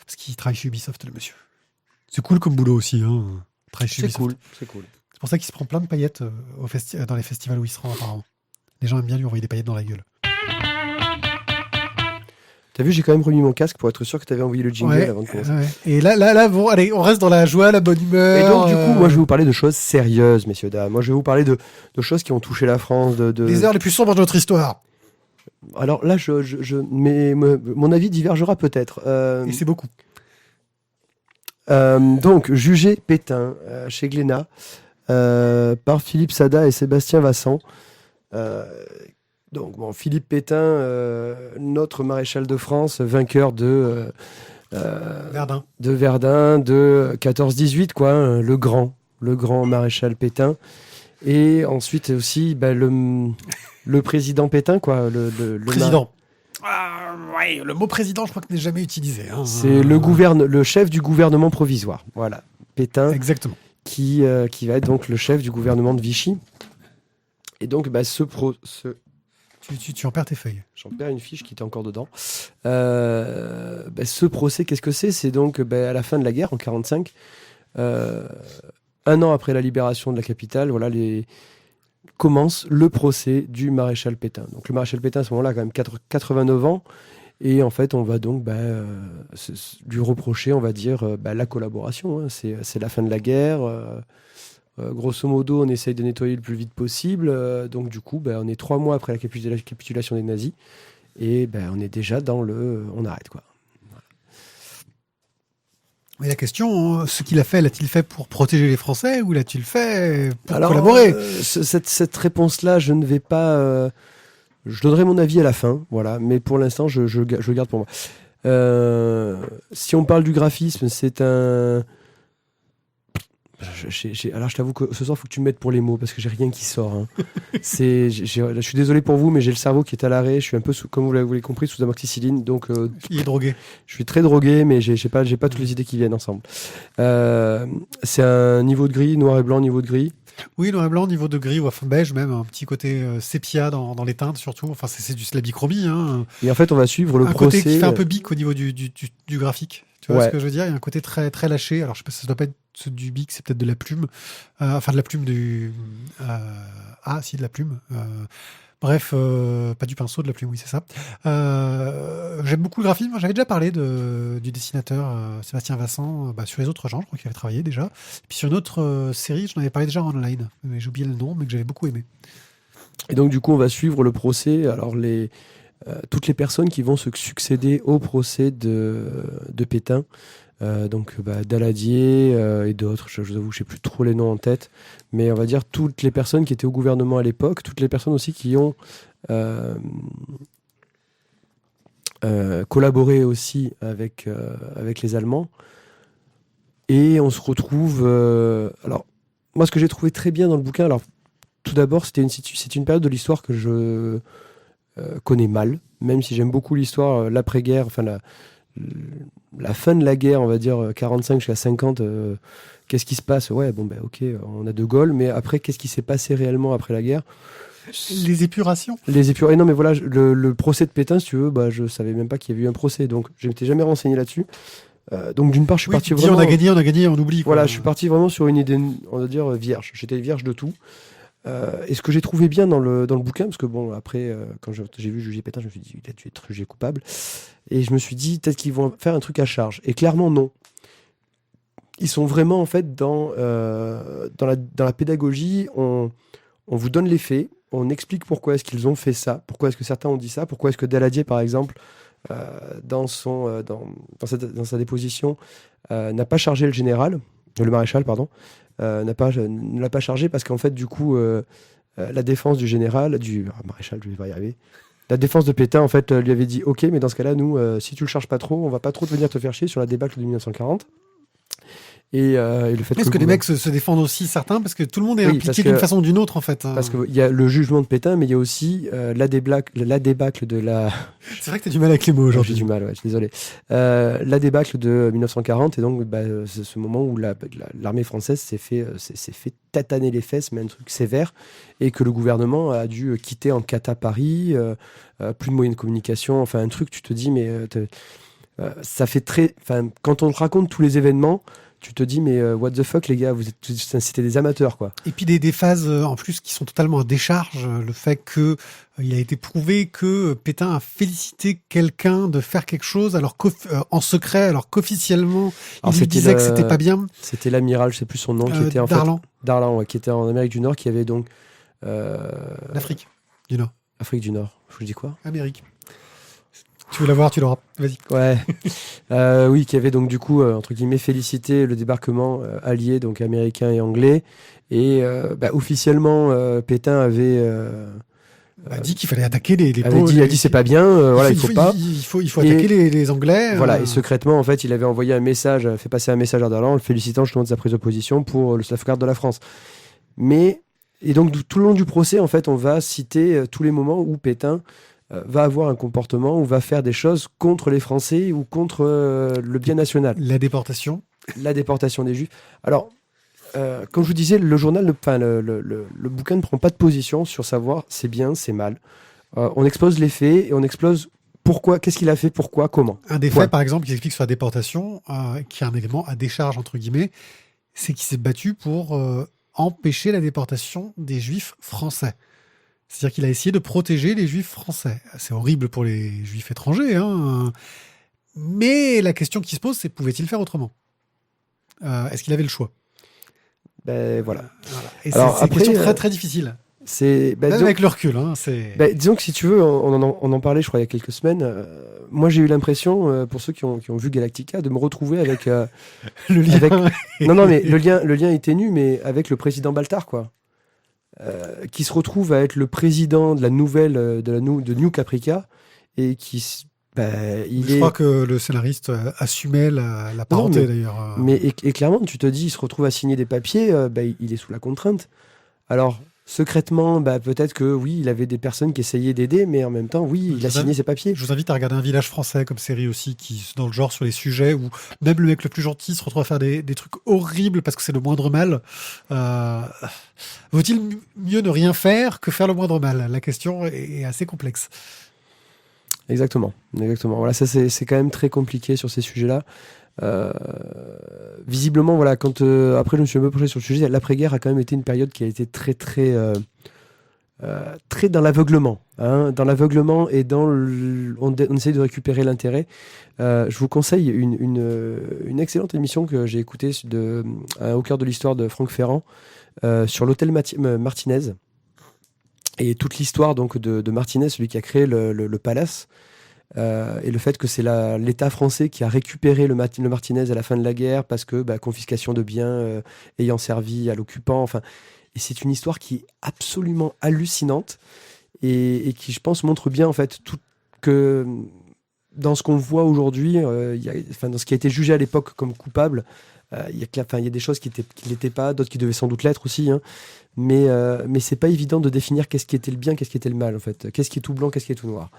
Parce qu'il travaille chez Ubisoft, le monsieur. C'est cool comme boulot aussi. Hein. Très chez C'est Ubisoft. cool, c'est cool. C'est pour ça qu'il se prend plein de paillettes dans les festivals où il se rend, apparemment. Les gens aiment bien lui envoyer des paillettes dans la gueule. T'as vu, j'ai quand même remis mon casque pour être sûr que t'avais envoyé le jingle Ouais, avant de commencer. ouais. Et là, bon, allez, on reste dans la joie, la bonne humeur. Et donc, du coup, moi, je vais vous parler de choses sérieuses, messieurs, dames. Moi, je vais vous parler de choses qui ont touché la France. Les heures les plus sombres de notre histoire. Alors là, mais mon avis divergera peut-être. Et c'est beaucoup. Donc, Jugé Pétain, chez Glénat, par Philippe Sada et Sébastien Vassan. Donc, bon, Philippe Pétain, notre maréchal de France, vainqueur de Verdun. De 14-18, quoi, hein, le grand maréchal Pétain. Et ensuite aussi le président Pétain, quoi. Le Président. Ouais, le mot président, je crois que n'est jamais utilisé. Hein. C'est le chef du gouvernement provisoire. Voilà, Pétain. Exactement. Qui va être donc le chef du gouvernement de Vichy. Et donc, Tu en perds tes feuilles. j'en perds une fiche qui était encore dedans. Ce procès, qu'est-ce que c'est ? C'est donc à la fin de la guerre, en 1945, un an après la libération de la capitale, voilà, commence le procès du maréchal Pétain. Donc le maréchal Pétain, à ce moment-là, a quand même 89 ans. Et en fait, on va donc lui reprocher, on va dire, la collaboration. Hein. C'est la fin de la guerre. Grosso modo, on essaye de nettoyer le plus vite possible. Donc du coup, on est 3 mois après la capitulation des nazis. Et on est déjà dans on arrête, quoi. Mais la question, ce qu'il a fait, l'a-t-il fait pour protéger les Français ou l'a-t-il fait pour collaborer ? Cette réponse-là, je ne vais pas... je donnerai mon avis à la fin, voilà. Mais pour l'instant, je le garde pour moi. Si on parle du graphisme, c'est un... Alors je t'avoue que ce soir il faut que tu me mettes pour les mots parce que j'ai rien qui sort. Hein. Je suis désolé pour vous, mais j'ai le cerveau qui est à l'arrêt. Je suis un peu comme vous l'avez compris, sous amoxicilline. Donc il est drogué. Je suis très drogué, mais j'ai pas toutes les idées qui viennent ensemble. C'est un niveau de gris, noir et blanc, niveau de gris. Oui, noir et blanc, niveau de gris ou enfin beige même, un petit côté sépia dans les teintes surtout. Enfin c'est de la bichromie. Hein. Et en fait on va suivre le procès. Un côté qui fait un peu bic au niveau du graphique. Tu vois ce que je veux dire ? Il y a un côté très, très lâché. Alors, je sais pas si ça doit pas être du bic, c'est peut-être de la plume. Enfin, de la plume du... si, de la plume. Bref, pas du pinceau, de la plume, oui, c'est ça. J'aime beaucoup le graphisme. J'avais déjà parlé du dessinateur Sébastien Vassan sur les autres genres. Je crois qu'il avait travaillé déjà. Et puis sur une autre série, j'en avais parlé déjà en online. Mais j'ai oublié le nom, mais que j'avais beaucoup aimé. Et donc, du coup, on va suivre le procès. Alors, toutes les personnes qui vont se succéder au procès de Pétain, Daladier et d'autres, je vous avoue, je ne sais plus trop les noms en tête, mais on va dire toutes les personnes qui étaient au gouvernement à l'époque, toutes les personnes aussi qui ont collaboré aussi avec les Allemands. Et on se retrouve... alors, moi, ce que j'ai trouvé très bien dans le bouquin, alors tout d'abord, c'est une période de l'histoire que je... connais mal, même si j'aime beaucoup l'histoire, l'après-guerre, enfin la fin de la guerre, on va dire 45 jusqu'à 50, qu'est-ce qui se passe ? Ouais, ok, on a De Gaulle, mais après, qu'est-ce qui s'est passé réellement après la guerre ? Les épurations. Et non, mais voilà, le procès de Pétain, si tu veux, je savais même pas qu'il y avait eu un procès, donc je m'étais jamais renseigné là-dessus. Donc d'une part, je suis parti vraiment... on a gagné, on oublie. Quoi. Voilà, je suis parti vraiment sur une idée, on va dire, vierge. J'étais vierge de tout. Et ce que j'ai trouvé bien dans le bouquin, parce que après, quand j'ai vu Jugé Pétain, je me suis dit, il a dû être jugé coupable. Et je me suis dit, peut-être qu'ils vont faire un truc à charge. Et clairement, non. Ils sont vraiment, en fait, dans la pédagogie. On vous donne les faits, on explique pourquoi est-ce qu'ils ont fait ça, pourquoi est-ce que certains ont dit ça, pourquoi est-ce que Daladier, par exemple, dans sa déposition, n'a pas chargé le maréchal, pardon, ne l'a pas chargé parce qu'en fait, du coup, la défense du maréchal, je vais pas y arriver. La défense de Pétain, en fait, lui avait dit ok, mais dans ce cas-là, nous, si tu le charges pas trop, on va pas trop venir te faire chier sur la débâcle de 1940. Et le fait Est-ce que les mecs se défendent aussi, certains, parce que tout le monde est impliqué d'une façon ou d'une autre, en fait. Parce qu'il y a le jugement de Pétain, mais il y a aussi la débâcle de la... C'est vrai que t'as du mal avec les mots aujourd'hui. J'ai du mal, ouais, je suis désolé. La débâcle de 1940, et donc c'est ce moment où l'armée française s'est fait tataner les fesses, mais un truc sévère, et que le gouvernement a dû quitter en cata Paris, plus de moyens de communication, enfin un truc, tu te dis, mais ça fait très... Quand on te raconte tous les événements, tu te dis, mais what the fuck, les gars, c'était des amateurs, quoi. Et puis des phases en plus qui sont totalement en décharge. Le fait que il a été prouvé que Pétain a félicité quelqu'un de faire quelque chose alors en secret, alors qu'officiellement Alors, il lui disait que c'était pas bien. C'était l'amiral, je sais plus son nom, qui était en Darlan, fait Darlan, ouais, qui était en Amérique du Nord, qui avait donc l'Afrique du Nord. Afrique du Nord. Je vous dis quoi? Amérique. Tu veux la voir, tu l'auras. Vas-y. Ouais. Oui, qui avait donc du coup, entre guillemets, félicité le débarquement allié, donc américain et anglais. Et officiellement, Pétain avait dit qu'il fallait attaquer les a dit c'est pas bien, voilà, il faut pas. Il faut attaquer les Anglais. Voilà, et secrètement, en fait, il avait envoyé un message, fait passer un message à Darlan, le félicitant justement de sa prise de position pour le sauvegarde de la France. Et donc, tout le long du procès, en fait, on va citer tous les moments où Pétain va avoir un comportement ou va faire des choses contre les Français ou contre le bien national. La déportation. La déportation des Juifs. Alors, comme je vous disais, le journal, le bouquin ne prend pas de position sur savoir c'est bien, c'est mal. On expose les faits et on expose pourquoi, qu'est-ce qu'il a fait, pourquoi, comment. Un des faits, par exemple, qui explique sur la déportation, qui est un élément à décharge, entre guillemets, c'est qu'il s'est battu pour empêcher la déportation des Juifs français. C'est-à-dire qu'il a essayé de protéger les Juifs français. C'est horrible pour les Juifs étrangers, hein. Mais la question qui se pose, c'est pouvait-il faire autrement? Est-ce qu'il avait le choix? Voilà. Et alors, c'est une question très très difficile. Même disons, avec le recul. Hein, disons que si tu veux, on en parlait, je crois, il y a quelques semaines. Moi, j'ai eu l'impression, pour ceux qui ont vu Galactica, de me retrouver avec le lien. Non, mais le lien est ténu, mais avec le président Baltar, quoi. Qui se retrouve à être le président de la nouvelle de New Caprica et qui je crois que le scénariste assumait la parenté, d'ailleurs. Mais clairement, tu te dis, il se retrouve à signer des papiers, il est sous la contrainte. Alors, secrètement, peut-être que oui, il avait des personnes qui essayaient d'aider, mais en même temps, oui, il a signé ses papiers. Je vous invite à regarder Un village français comme série aussi, qui dans le genre sur les sujets où même le mec le plus gentil se retrouve à faire des trucs horribles parce que c'est le moindre mal. Vaut-il mieux ne rien faire que faire le moindre mal? La question est assez complexe. Exactement. Voilà, ça c'est quand même très compliqué sur ces sujets-là. Visiblement, voilà, quand après je me suis un peu penché sur le sujet, l'après-guerre a quand même été une période qui a été très très dans l'aveuglement, hein, et on essaye de récupérer l'intérêt. Je vous conseille une excellente émission que j'ai écoutée au cœur de l'histoire de Franck Ferrand sur l'hôtel Martinez. Et toute l'histoire donc de Martinez, celui qui a créé le Palace, et le fait que c'est l'État français qui a récupéré le Martinez à la fin de la guerre parce que confiscation de biens ayant servi à l'occupant. Enfin, et c'est une histoire qui est absolument hallucinante et qui, je pense, montre bien en fait que dans ce qu'on voit aujourd'hui, dans ce qui a été jugé à l'époque comme coupable, il y a des choses qui n'étaient pas, d'autres qui devaient sans doute l'être aussi, hein. Mais c'est pas évident de définir qu'est-ce qui était le bien, qu'est-ce qui était le mal en fait, qu'est-ce qui est tout blanc, qu'est-ce qui est tout noir.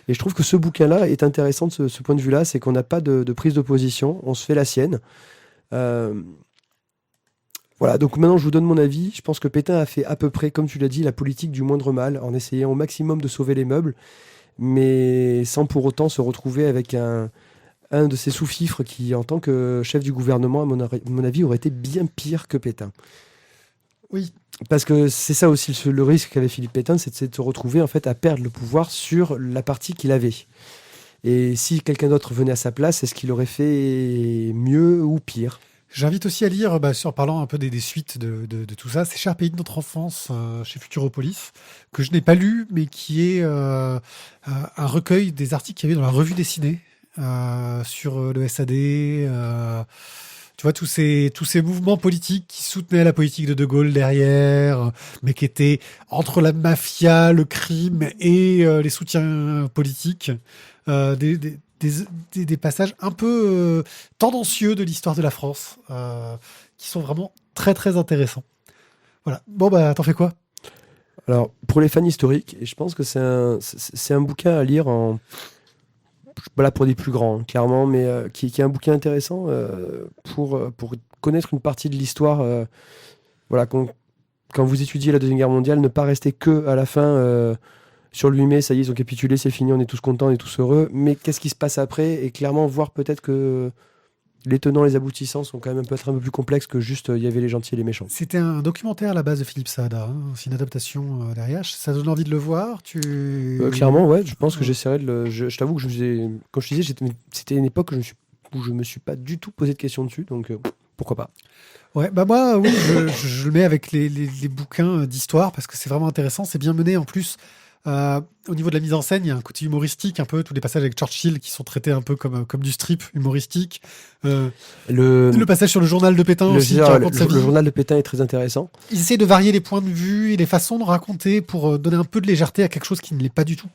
Et je trouve que ce bouquin-là est intéressant de ce point de vue-là, c'est qu'on n'a pas de prise de position, on se fait la sienne. Voilà, donc maintenant je vous donne mon avis. Je pense que Pétain a fait à peu près, comme tu l'as dit, la politique du moindre mal, en essayant au maximum de sauver les meubles, mais sans pour autant se retrouver avec un de ses sous-fifres qui, en tant que chef du gouvernement, à mon avis, aurait été bien pire que Pétain. Oui. Parce que c'est ça aussi le risque qu'avait Philippe Pétain, c'est de se retrouver en fait à perdre le pouvoir sur la partie qu'il avait. Et si quelqu'un d'autre venait à sa place, est-ce qu'il aurait fait mieux ou pire? J'invite aussi à lire, en parlant un peu des suites de tout ça, c'est Cher pays de notre enfance chez Futuropolis, que je n'ai pas lu, mais qui est un recueil des articles qu'il y avait dans la revue dessinée sur le SAD. Tu vois, tous ces mouvements politiques qui soutenaient la politique de De Gaulle derrière, mais qui étaient entre la mafia, le crime et les soutiens politiques. Des passages un peu tendancieux de l'histoire de la France, qui sont vraiment très très intéressants. Voilà. Bon, t'en fais quoi? Alors, pour les fans historiques, et je pense que c'est un bouquin à lire pour des plus grands, clairement, mais qui est un bouquin intéressant pour connaître une partie de l'histoire. Voilà, quand vous étudiez la Deuxième Guerre mondiale, ne pas rester que à la fin sur le 8 mai, ça y est, ils ont capitulé, c'est fini, on est tous contents, on est tous heureux. Mais qu'est-ce qui se passe après? Et clairement, voir peut-être que Les tenants, les aboutissants sont quand même peut-être un peu plus complexes que juste il y avait les gentils et les méchants. C'était un documentaire à la base de Philippe Saada. C'est une adaptation derrière. Ça donne envie de le voir. Clairement, ouais, je pense que j'essaierai de le. Je t'avoue que quand je disais, c'était une époque où je me suis pas du tout posé de questions dessus, donc pourquoi pas. Ouais, bah moi, oui, je le mets avec les bouquins d'histoire parce que c'est vraiment intéressant. C'est bien mené en plus. Au niveau de la mise en scène, il y a un côté humoristique, un peu tous les passages avec Churchill qui sont traités un peu comme du strip humoristique. Le passage sur le journal de Pétain aussi, qui raconte sa vie. Le journal de Pétain est très intéressant. Ils essaient de varier les points de vue et les façons de raconter pour donner un peu de légèreté à quelque chose qui ne l'est pas du tout.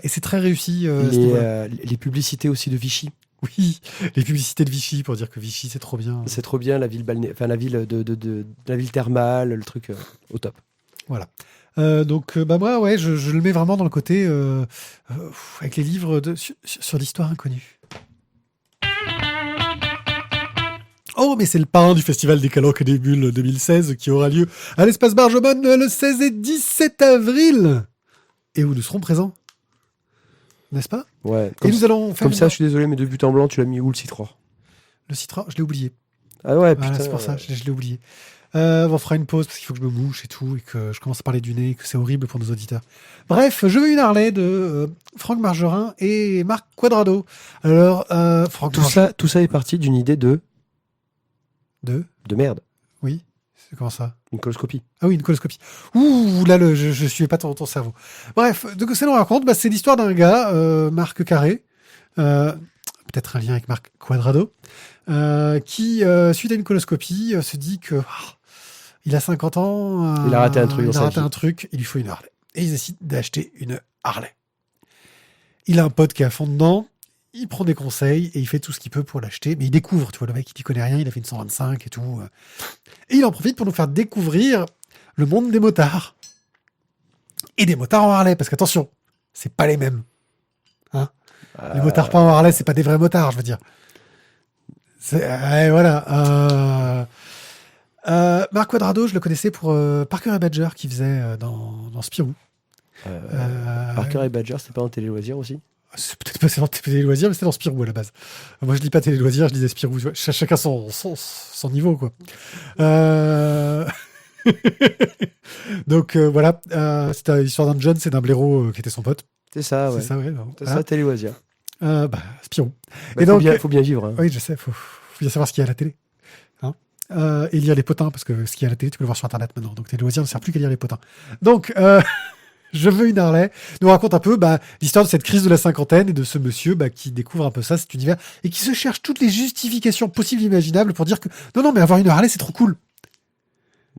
Et c'est très réussi. Les publicités aussi de Vichy. Oui, les publicités de Vichy pour dire que Vichy c'est trop bien. C'est trop bien, la ville la ville la ville thermale, le truc au top. Voilà. Donc, moi, ouais, je le mets vraiment dans le côté avec les livres sur l'histoire inconnue. Oh, mais c'est le parrain du Festival des Calanques et des Bulles 2016 qui aura lieu à l'Espace Bargemone le 16 et 17 avril. Et où nous serons présents. N'est-ce pas? Ouais. Et nous allons faire comme ça, je suis désolé, mais de but en blanc, tu l'as mis où le citron? Le citron, je l'ai oublié. Ah ouais, Voilà, putain. c'est pour ça, je l'ai oublié. On fera une pause parce qu'il faut que je me mouche et tout, et que je commence à parler du nez, et que c'est horrible pour nos auditeurs. Bref, je veux une Harley de Franck Margerin et Marc Quadrado. Alors, Franck Tout ça est parti d'une idée de merde. Oui, c'est comment ça? Une coloscopie. Ah oui, une coloscopie. Ouh, là, je suivais pas ton cerveau. Bref, donc ce qu'on raconte, c'est l'histoire d'un gars, Marc Carré, peut-être un lien avec Marc Quadrado, qui, suite à une coloscopie, se dit que il a 50 ans, il a raté un truc dans sa vie. Il lui faut une Harley. Et il décide d'acheter une Harley. Il a un pote qui est à fond dedans, il prend des conseils et il fait tout ce qu'il peut pour l'acheter, mais il découvre, tu vois, le mec, il n'y connaît rien, il a fait une 125 et tout. Et il en profite pour nous faire découvrir le monde des motards. Et des motards en Harley, parce qu'attention, c'est pas les mêmes. Hein, les motards pas en Harley, c'est pas des vrais motards, je veux dire. Voilà. Marc Quadrado, je le connaissais pour Parker et Badger, qui faisait dans Spirou. Parker et Badger, c'est pas un télé-loisir aussi? C'est peut-être pas dans Télé Loisirs, mais c'était dans Spirou à la base. Moi, je dis pas Télé Loisirs, je disais Spirou. Tu vois. Chacun son niveau, quoi. Donc, voilà. C'était l'histoire d'un John, c'est d'un blaireau qui était son pote. C'est ça, ouais. C'est ça, ouais. C'est ça, Télé-Loisirs. Spirou. Et donc, faut bien vivre. Hein. Oui, je sais, faut bien savoir ce qu'il y a à la télé. Hein, et lire les potins, parce que ce qu'il y a à la télé, tu peux le voir sur Internet maintenant. Donc, Télé Loisirs ne sert plus qu'à lire les potins. Donc, je veux une Harley, nous raconte un peu l'histoire de cette crise de la cinquantaine et de ce monsieur qui découvre un peu ça, cet univers, et qui se cherche toutes les justifications possibles et imaginables pour dire que non, mais avoir une Harley, c'est trop cool.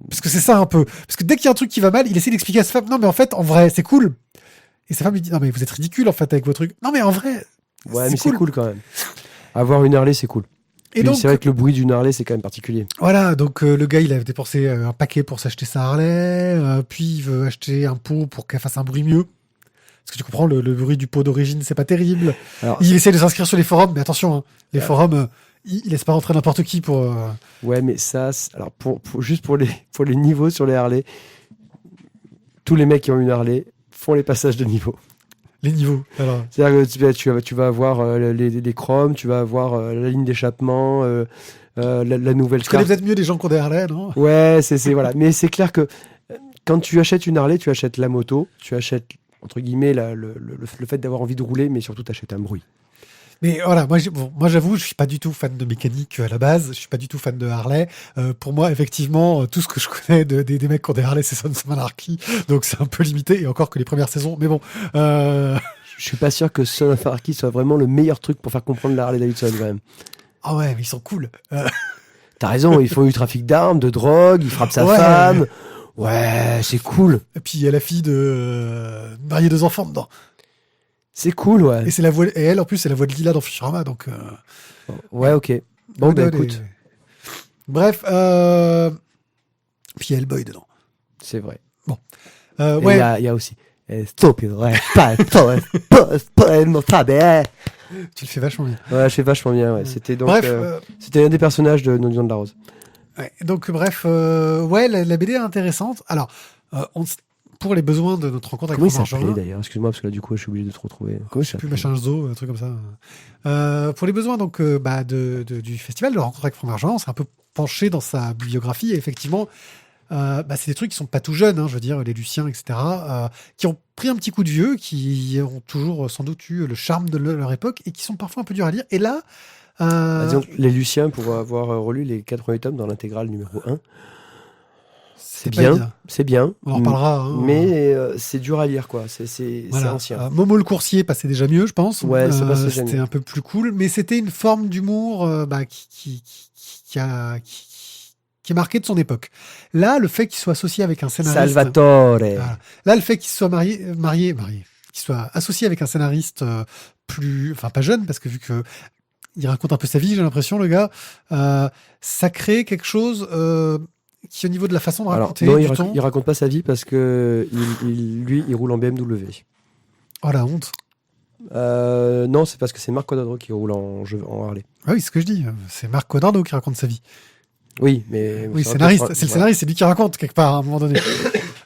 Parce que c'est ça un peu. Parce que dès qu'il y a un truc qui va mal, il essaie d'expliquer à sa femme, non, mais en fait, en vrai, c'est cool. Et sa femme lui dit, non, mais vous êtes ridicule, en fait, avec vos trucs. Non, mais en vrai, ouais, mais c'est cool quand même. Avoir une Harley, c'est cool. Et donc, c'est vrai que le bruit d'une Harley, c'est quand même particulier. Voilà, donc le gars, il a dépensé un paquet pour s'acheter sa Harley, puis il veut acheter un pot pour qu'elle fasse un bruit mieux. Parce que tu comprends, le bruit du pot d'origine, c'est pas terrible. Alors, il essaie de s'inscrire sur les forums, mais attention, hein, les forums, il laisse pas rentrer n'importe qui pour... Ouais, mais ça, alors juste pour les niveaux sur les Harley, tous les mecs qui ont une Harley font les passages de niveau. Les niveaux, alors. C'est-à-dire que tu vas avoir les chromes, tu vas avoir la ligne d'échappement, la nouvelle carte. Tu connais peut-être mieux les gens qui ont des Harley, non? Ouais, c'est voilà. Mais c'est clair que quand tu achètes une Harley, tu achètes la moto, tu achètes, entre guillemets, le fait d'avoir envie de rouler, mais surtout tu achètes un bruit. Mais voilà, moi j'avoue, je suis pas du tout fan de mécanique à la base, je suis pas du tout fan de Harley. Pour moi, effectivement, tout ce que je connais des mecs qui ont des Harley, c'est Sons of Anarchy, donc c'est un peu limité, et encore que les premières saisons, mais bon. Je suis pas sûr que Sons of Anarchy soit vraiment le meilleur truc pour faire comprendre la Harley Davidson, quand même. Ah ouais, mais ils sont cool. T'as raison, ils font du trafic d'armes, de drogue, il frappe sa femme. Ouais, c'est cool. Et puis il y a la fille de marier 2 enfants dedans. C'est cool, ouais. Et c'est la voix, et elle en plus c'est la voix de Lila dans Futurama, donc. Ouais, ok. Bon, écoute. Bref, puis il y a Hellboy dedans. C'est vrai. Bon. Ouais. Il y a aussi. Stupide, ouais. Tu le fais vachement bien. Ouais, je fais vachement bien, ouais. C'était donc. Bref, c'était un des personnages de Non de la Rose. Ouais, donc bref, ouais, la BD est intéressante. Alors, pour les besoins de notre rencontre avec Comment il Franck s'appelait Margerin. d'ailleurs? Excuse-moi, parce que là, du coup, je suis obligé de te retrouver. Comment il Je sais plus, s'appelait? machin zoo, un truc comme ça. Pour les besoins donc du festival de la rencontre avec Franck Margerin, on s'est un peu penché dans sa bibliographie et effectivement, c'est des trucs qui sont pas tout jeunes, hein, je veux dire, les Luciens, etc., qui ont pris un petit coup de vieux, qui ont toujours sans doute eu le charme de leur époque et qui sont parfois un peu durs à lire. Et là, Disons, les Luciens, pour avoir relu les 88 tomes dans l'intégrale numéro 1, c'est pas bien, évident. c'est bien. On en reparlera. Hein. Mais c'est dur à lire, quoi. C'est Voilà. ancien. Momo le coursier passait déjà mieux, je pense. Ouais, ça passait déjà C'était mieux. un peu plus cool, mais c'était une forme d'humour qui est marquée de son époque. Là, le fait qu'il soit associé avec un scénariste. Salvatore. Voilà. Là, le fait qu'il soit marié, qu'il soit associé avec un scénariste pas jeune, parce que vu que il raconte un peu sa vie, j'ai l'impression, le gars, ça crée quelque chose qui, au niveau de la façon de raconter, non, du ton. il raconte pas sa vie parce que lui, il roule en BMW. Oh la honte. Non, c'est parce que c'est Marc Quadrado qui roule en Harley. Ah oui, c'est ce que je dis. C'est Marc Quadrado qui raconte sa vie. Oui, mais Oui, ça scénariste. raconte- C'est le voilà. scénariste, c'est lui qui raconte quelque part à un moment donné.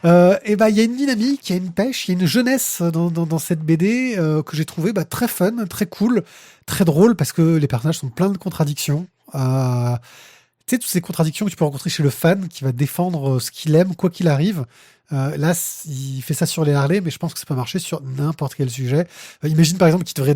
Et il y a une dynamique, il y a une pêche, il y a une jeunesse dans cette BD que j'ai trouvé très fun, très cool, très drôle parce que les personnages sont pleins de contradictions. Tu sais, toutes ces contradictions que tu peux rencontrer chez le fan qui va défendre ce qu'il aime, quoi qu'il arrive. Là, il fait ça sur les Harley, mais je pense que ça peut marcher sur n'importe quel sujet. Imagine par exemple s'il devait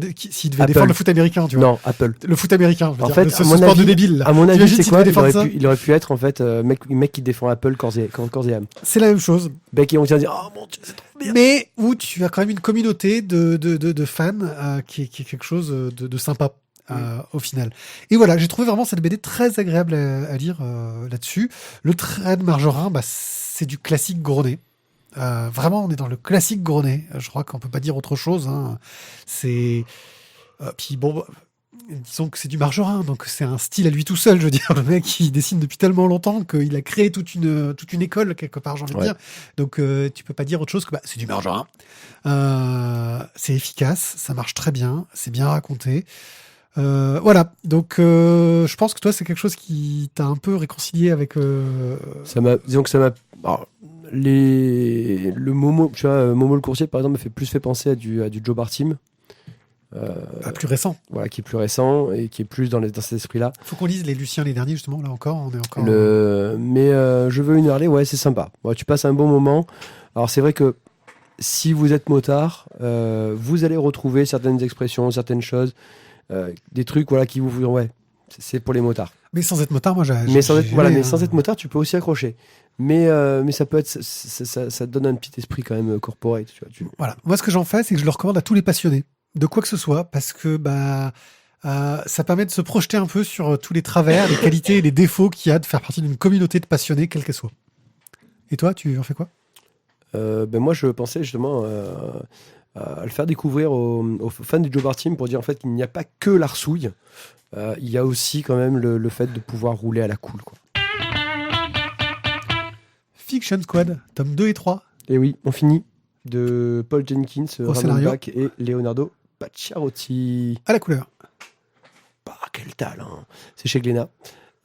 Apple. défendre le foot américain, tu vois. Non, Apple. Le foot américain, je veux En dire, fait, ce à mon sport de avis- débile. là. À mon avis, T'imagines c'est s'il quoi devait défendre ça il aurait pu être en fait mec qui défend Apple corps et âme. C'est la même chose. Mec qui vont dire oh mon dieu c'est trop bien. Mais où tu as quand même une communauté de fans qui est quelque chose de sympa au final. Et voilà, j'ai trouvé vraiment cette BD très agréable à lire là-dessus. Le trait de Margerin, c'est du classique Gronet. Vraiment, on est dans le classique Gronet. Je crois qu'on peut pas dire autre chose. Hein. C'est puis bon. Disons que c'est du Margerin, donc c'est un style à lui tout seul, je veux dire. Le mec, il dessine depuis tellement longtemps qu'il a créé toute une école, quelque part, j'ai envie de dire. Donc, tu peux pas dire autre chose que c'est du Margerin. C'est efficace, ça marche très bien, c'est bien raconté. Voilà, donc je pense que toi, c'est quelque chose qui t'a un peu réconcilié avec... Disons que ça m'a. Alors, le Momo, tu vois, Momo le coursier par exemple me fait plus penser à du Joe Bartim. plus récent. Voilà, qui est plus récent et qui est plus dans cet esprit-là. Faut qu'on lise les Luciens les derniers, justement, là encore, on est encore... Mais je veux une Harley, ouais, c'est sympa. Ouais, tu passes un bon moment. Alors c'est vrai que si vous êtes motard, vous allez retrouver certaines expressions, certaines choses, des trucs voilà, qui vous... Ouais, c'est pour les motards. Mais sans être motard, moi, Mais sans hein. être motard, tu peux aussi accrocher. Mais ça peut être... Ça te donne un petit esprit quand même corporate. Tu vois, Voilà. Moi, ce que j'en fais, c'est que je le recommande à tous les passionnés de quoi que ce soit, parce que ça permet de se projeter un peu sur tous les travers, les qualités et les défauts qu'il y a de faire partie d'une communauté de passionnés, quelle qu'elle soit. Et toi, tu en fais quoi ? Moi, je pensais justement à le faire découvrir aux fans du Joe Bartim pour dire en fait qu'il n'y a pas que l'arsouille. Il y a aussi quand même le fait de pouvoir rouler à la cool, quoi. Fiction Squad, tome 2 et 3. Et oui, on finit de Paul Jenkins, Ramon scénario. Bach et Leonardo Pacciarotti. À la couleur. Quel talent. C'est chez Glénat.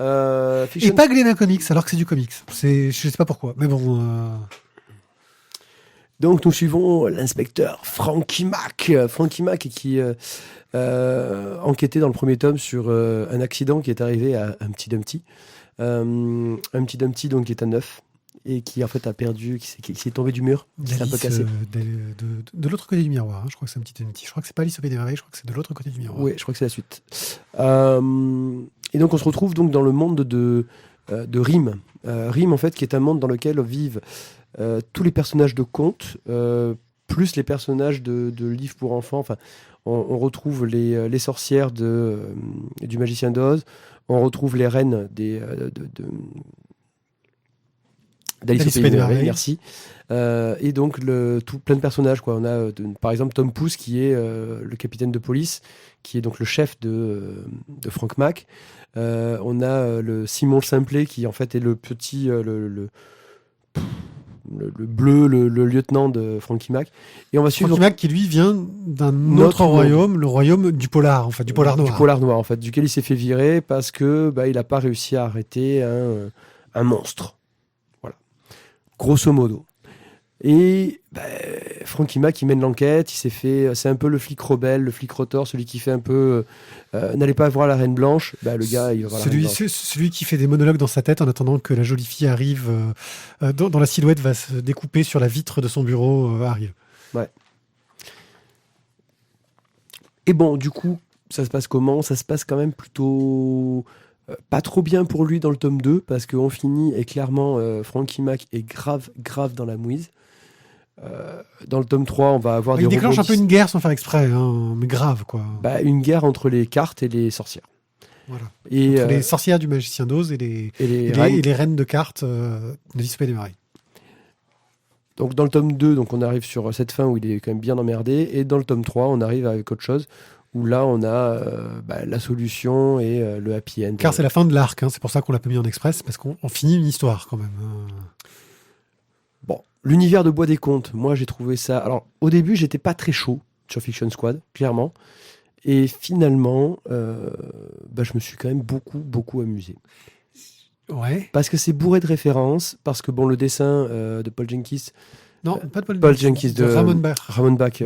Et Fiction... pas Glénat Comics, alors que c'est du comics. Je sais pas pourquoi, mais bon... Donc nous suivons l'inspecteur Frankie Mac. Frankie Mac qui enquêtait dans le premier tome sur un accident qui est arrivé à un petit Dumpty. Un petit Dumpty donc, qui est un œuf et qui en fait a perdu, qui s'est tombé du mur, qui s'est un peu cassé. De l'autre côté du miroir, hein. Je crois que c'est un petit Dumpty. Je crois que c'est pas Alice au Pays des Merveilles, je crois que c'est de l'autre côté du miroir. Oui, je crois que c'est la suite. Et donc on se retrouve donc dans le monde de Rime. Rime en fait qui est un monde dans lequel vivent tous les personnages de contes, plus les personnages de livres pour enfants. Enfin, on retrouve les sorcières du magicien d'Oz, on retrouve les reines d'Alice au Pays des Merveilles, merci. Et donc plein de personnages, quoi. On a par exemple Tom Pouce qui est le capitaine de police, qui est donc le chef de Frank Mac. On a le Simon Simplet qui en fait est le petit le bleu, le lieutenant de Frankie Mac. Et on va suivre Frankie Mac qui lui vient d'un autre royaume, le royaume du polar, en fait, du polar noir. Du polar noir, en fait, duquel il s'est fait virer parce que il n'a pas réussi à arrêter un monstre. Voilà. Grosso modo. Et Frankie Mac, il mène l'enquête, il s'est fait... C'est un peu le flic rebelle, le flic rotor, celui qui fait un peu... n'allez pas voir la Reine Blanche. Le gars, il va voir la Reine Blanche. Celui qui fait des monologues dans sa tête en attendant que la jolie fille arrive, dont la silhouette va se découper sur la vitre de son bureau, arrive. Ouais. Et bon, du coup, ça se passe comment ? Ça se passe quand même plutôt... pas trop bien pour lui dans le tome 2, parce qu'on finit et clairement, Frankie Mac est grave dans la mouise. Dans le tome 3, on va avoir des Il déclenche un peu une guerre sans faire exprès, hein, mais grave, quoi. une guerre entre les cartes et les sorcières. Voilà. Et, entre les sorcières du magicien d'Oz et les reines de cartes de l'Ispée des Marais. Donc dans le tome 2, donc on arrive sur cette fin où il est quand même bien emmerdé, et dans le tome 3, on arrive avec autre chose, où là on a la solution et le happy end. Car c'est la fin de l'arc, hein, c'est pour ça qu'on l'a pas mis en express, parce qu'on finit une histoire quand même. Bon, l'univers de Bois des Contes, moi j'ai trouvé ça... Alors au début, j'étais pas très chaud sur Fiction Squad, clairement, et finalement, je me suis quand même beaucoup amusé. Ouais. Parce que c'est bourré de références, parce que bon, le dessin de Paul Jenkins... Non, pas de Paul Jenkins, de Ramon Bach. Ramon Bach.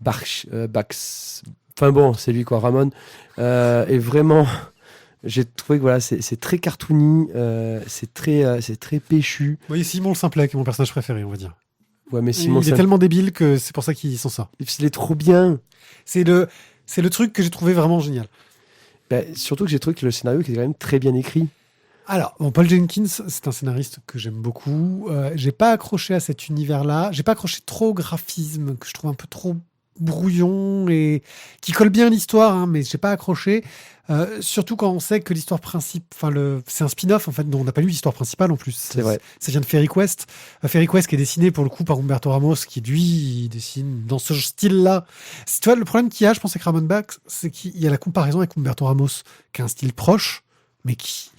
Bax. Enfin bon, c'est lui quoi, Ramon. Et vraiment, j'ai trouvé que voilà, c'est très cartoony, c'est très péchu. Oui, Simon le Simplet, qui est mon personnage préféré, on va dire. Ouais, mais Simon il est tellement débile que c'est pour ça qu'il s'en sort. Il est trop bien. C'est le truc que j'ai trouvé vraiment génial. Surtout que j'ai trouvé que le scénario qui est quand même très bien écrit. Alors, Paul Jenkins, c'est un scénariste que j'aime beaucoup. J'ai pas accroché à cet univers-là. J'ai pas accroché trop au graphisme, que je trouve un peu trop brouillon et qui colle bien à l'histoire, hein, mais j'ai pas accroché. Surtout quand on sait que l'histoire principale, c'est un spin-off en fait, dont on n'a pas lu l'histoire principale en plus. C'est vrai. Ça vient de Fairy Quest. Fairy Quest qui est dessiné pour le coup par Humberto Ramos, qui lui il dessine dans ce style-là. Tu vois, le problème qu'il y a, je pense, avec Ramon Bach, c'est qu'il y a la comparaison avec Humberto Ramos, qui a un style proche, mais qui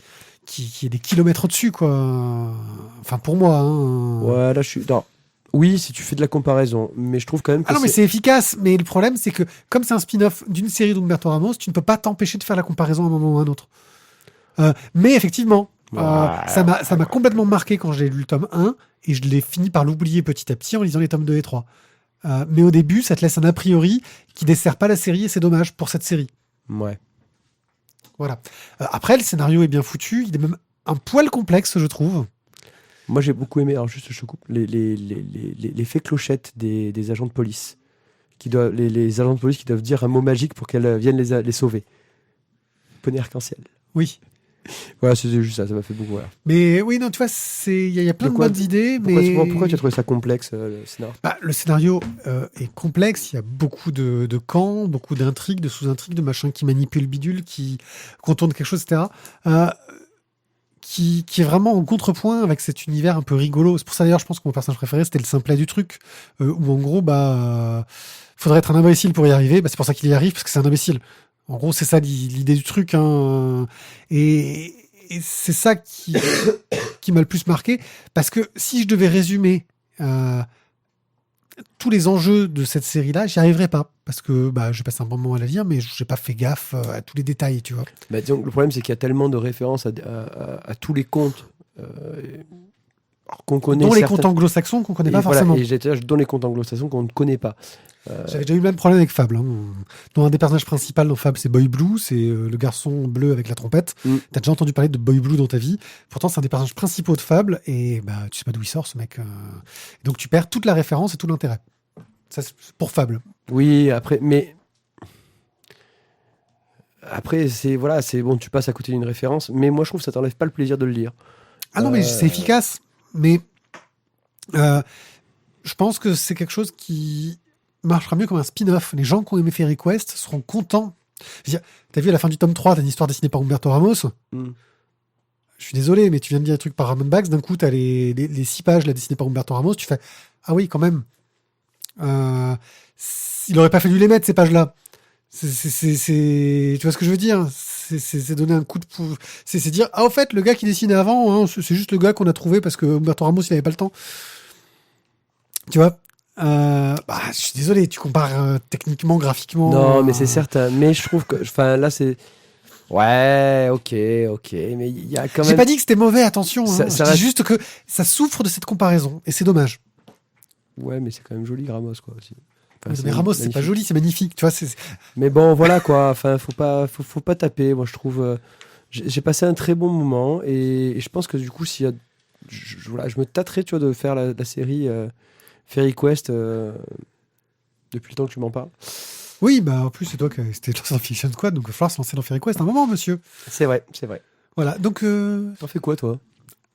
est des kilomètres au-dessus, quoi. Enfin, pour moi. Hein. Ouais, là, je suis... Non. Oui, si tu fais de la comparaison, mais je trouve quand même que mais c'est efficace. Mais le problème, c'est que, comme c'est un spin-off d'une série d'Umberto Ramos, tu ne peux pas t'empêcher de faire la comparaison à un moment ou à un autre. Mais effectivement, ça m'a complètement marqué quand j'ai lu le tome 1, et je l'ai fini par l'oublier petit à petit en lisant les tomes 2 et 3. Mais au début, ça te laisse un a priori qui dessert pas la série, et c'est dommage pour cette série. Ouais. Voilà. Après, le scénario est bien foutu. Il est même un poil complexe, je trouve. Moi, j'ai beaucoup aimé, alors juste je coupe, l'effet clochette des agents de police. Les agents de police qui doivent dire un mot magique pour qu'elles viennent les sauver. Poney arc-en-ciel. Oui. Voilà, c'était juste ça m'a fait beaucoup. Voilà. Mais oui, non, tu vois, il y a plein de bonnes idées. Pourquoi tu as trouvé ça complexe, le scénario ? Le scénario est complexe. Il y a beaucoup de camps, beaucoup d'intrigues, de sous-intrigues, de machins qui manipulent le bidule, qui contournent quelque chose, etc. Qui est vraiment en contrepoint avec cet univers un peu rigolo. C'est pour ça d'ailleurs, je pense que mon personnage préféré, c'était le simplet du truc, où en gros, faudrait être un imbécile pour y arriver. C'est pour ça qu'il y arrive, parce que c'est un imbécile. En gros, c'est ça l'idée du truc. Hein. Et c'est ça qui m'a le plus marqué, parce que si je devais résumer tous les enjeux de cette série-là, j'y arriverais pas. Parce que j'ai passé un bon moment à la lire, mais j'ai pas fait gaffe à tous les détails, tu vois. Disons, le problème, c'est qu'il y a tellement de références à tous les contes qu'on connaît. Dont les contes anglo-saxons qu'on connaît pas forcément. Et dont les contes anglo-saxons qu'on ne connaît pas. J'avais déjà eu le même problème avec Fable. Hein. Dont un des personnages principaux dans Fable, c'est Boy Blue, c'est le garçon bleu avec la trompette. T'as déjà entendu parler de Boy Blue dans ta vie. Pourtant, c'est un des personnages principaux de Fable, et tu sais pas d'où il sort, ce mec. Donc tu perds toute la référence et tout l'intérêt. Ça, c'est pour Fable. Oui, après, c'est bon, tu passes à côté d'une référence, mais moi je trouve que ça t'enlève pas le plaisir de le lire. Ah non, mais c'est efficace. Mais je pense que c'est quelque chose qui marchera mieux comme un spin-off. Les gens qui ont aimé Fairy Quest seront contents. T'as vu à la fin du tome 3, t'as une histoire dessinée par Humberto Ramos. Je suis désolé, mais tu viens de dire des trucs par Ramon Bach. D'un coup, t'as les 6 pages là, dessinées par Humberto Ramos. Tu fais ah oui, quand même. Il aurait pas fallu les mettre, ces pages-là. Tu vois ce que je veux dire ? C'est donner un coup de pouce. C'est dire, au fait, le gars qui dessinait avant, hein, c'est juste le gars qu'on a trouvé parce que Humberto Ramos, il avait pas le temps. Tu vois ? Je suis désolé, tu compares techniquement, graphiquement. Non, mais c'est certain. Mais je trouve que, là, c'est Ouais, ok, mais il y a quand J'ai même... pas dit que c'était mauvais, attention. Ça- Hein. ça Je dis reste- juste que ça souffre de cette comparaison, et c'est dommage. Ouais, mais c'est quand même joli, Ramos, quoi, aussi. Enfin, Mais Ramos, c'est pas magnifique. joli, c'est magnifique. Tu vois, Mais bon, voilà, quoi. Enfin, faut pas taper. Moi, je trouve... j'ai passé un très bon moment, et je pense que, du coup, s'il y a... voilà, je me tâterais, tu vois, de faire la série Fairy Quest depuis le temps que tu m'en parles. Oui, bah en plus, c'est toi qui c'était lancé dans Fiction Squad, donc il va falloir se lancer dans Fairy Quest un moment, monsieur. C'est vrai. Voilà, donc, T'en fais quoi, toi?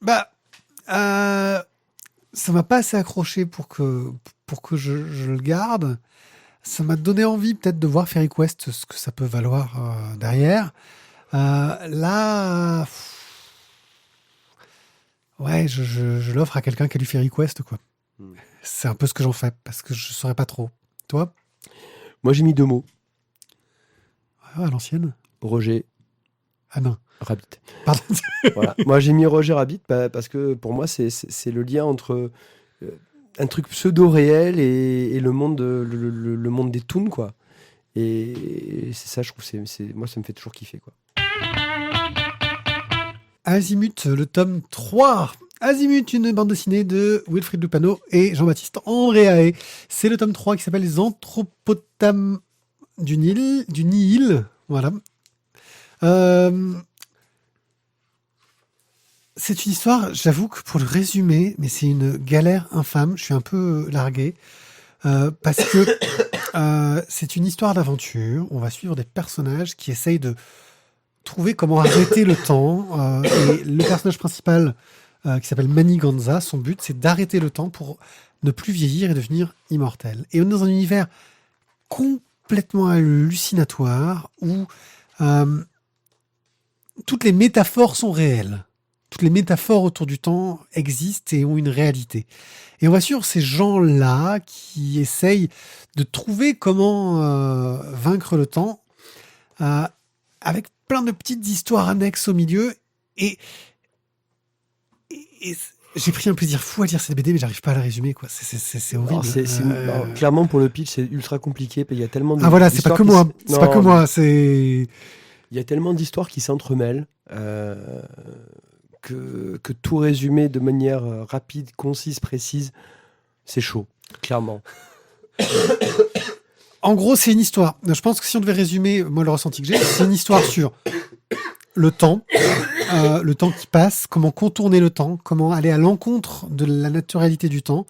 bah, ça m'a pas assez accroché pour que je le garde. Ça m'a donné envie peut-être de voir Fairy Quest, ce que ça peut valoir derrière. Là, ouais, je l'offre à quelqu'un qui a lu Fairy Quest, quoi. C'est un peu ce que j'en fais, parce que je saurais pas trop. Toi? Moi, j'ai mis 2 mots. Ouais, à l'ancienne? Roger Ah non, Rabbit. pardon. Voilà. Moi, j'ai mis Roger Rabbit parce que pour moi, c'est le lien entre un truc pseudo-réel et le monde, le monde des toons, quoi. Et c'est ça, je trouve, moi, ça me fait toujours kiffer, quoi. Azimut, le tome 3. Azimut, une bande dessinée de Wilfried Lupano et Jean-Baptiste Andréae. C'est le tome 3 qui s'appelle Les Anthropotames du Nihil. Voilà. C'est une histoire, j'avoue que pour le résumer, mais c'est une galère infâme. Je suis un peu largué. Parce que c'est une histoire d'aventure. On va suivre des personnages qui essayent de trouver comment arrêter le temps. Et le personnage principal, qui s'appelle Maniganza, son but, c'est d'arrêter le temps pour ne plus vieillir et devenir immortel. Et on est dans un univers complètement hallucinatoire où toutes les métaphores sont réelles. Toutes les métaphores autour du temps existent et ont une réalité. Et on va suivre ces gens-là qui essayent de trouver comment vaincre le temps avec plein de petites histoires annexes au milieu. Et j'ai pris un plaisir fou à lire cette BD, mais j'arrive pas à la résumer, quoi. C'est horrible. Alors, clairement, pour le pitch, c'est ultra compliqué. Il y a tellement Ah voilà, c'est pas que moi. C'est pas que moi. C'est... Il y a tellement d'histoires qui s'entremêlent que tout résumer de manière rapide, concise, précise, c'est chaud, clairement. En gros, c'est une histoire. Je pense que si on devait résumer, moi, le ressenti que j'ai, c'est une histoire sur le temps qui passe, comment contourner le temps, comment aller à l'encontre de la naturalité du temps,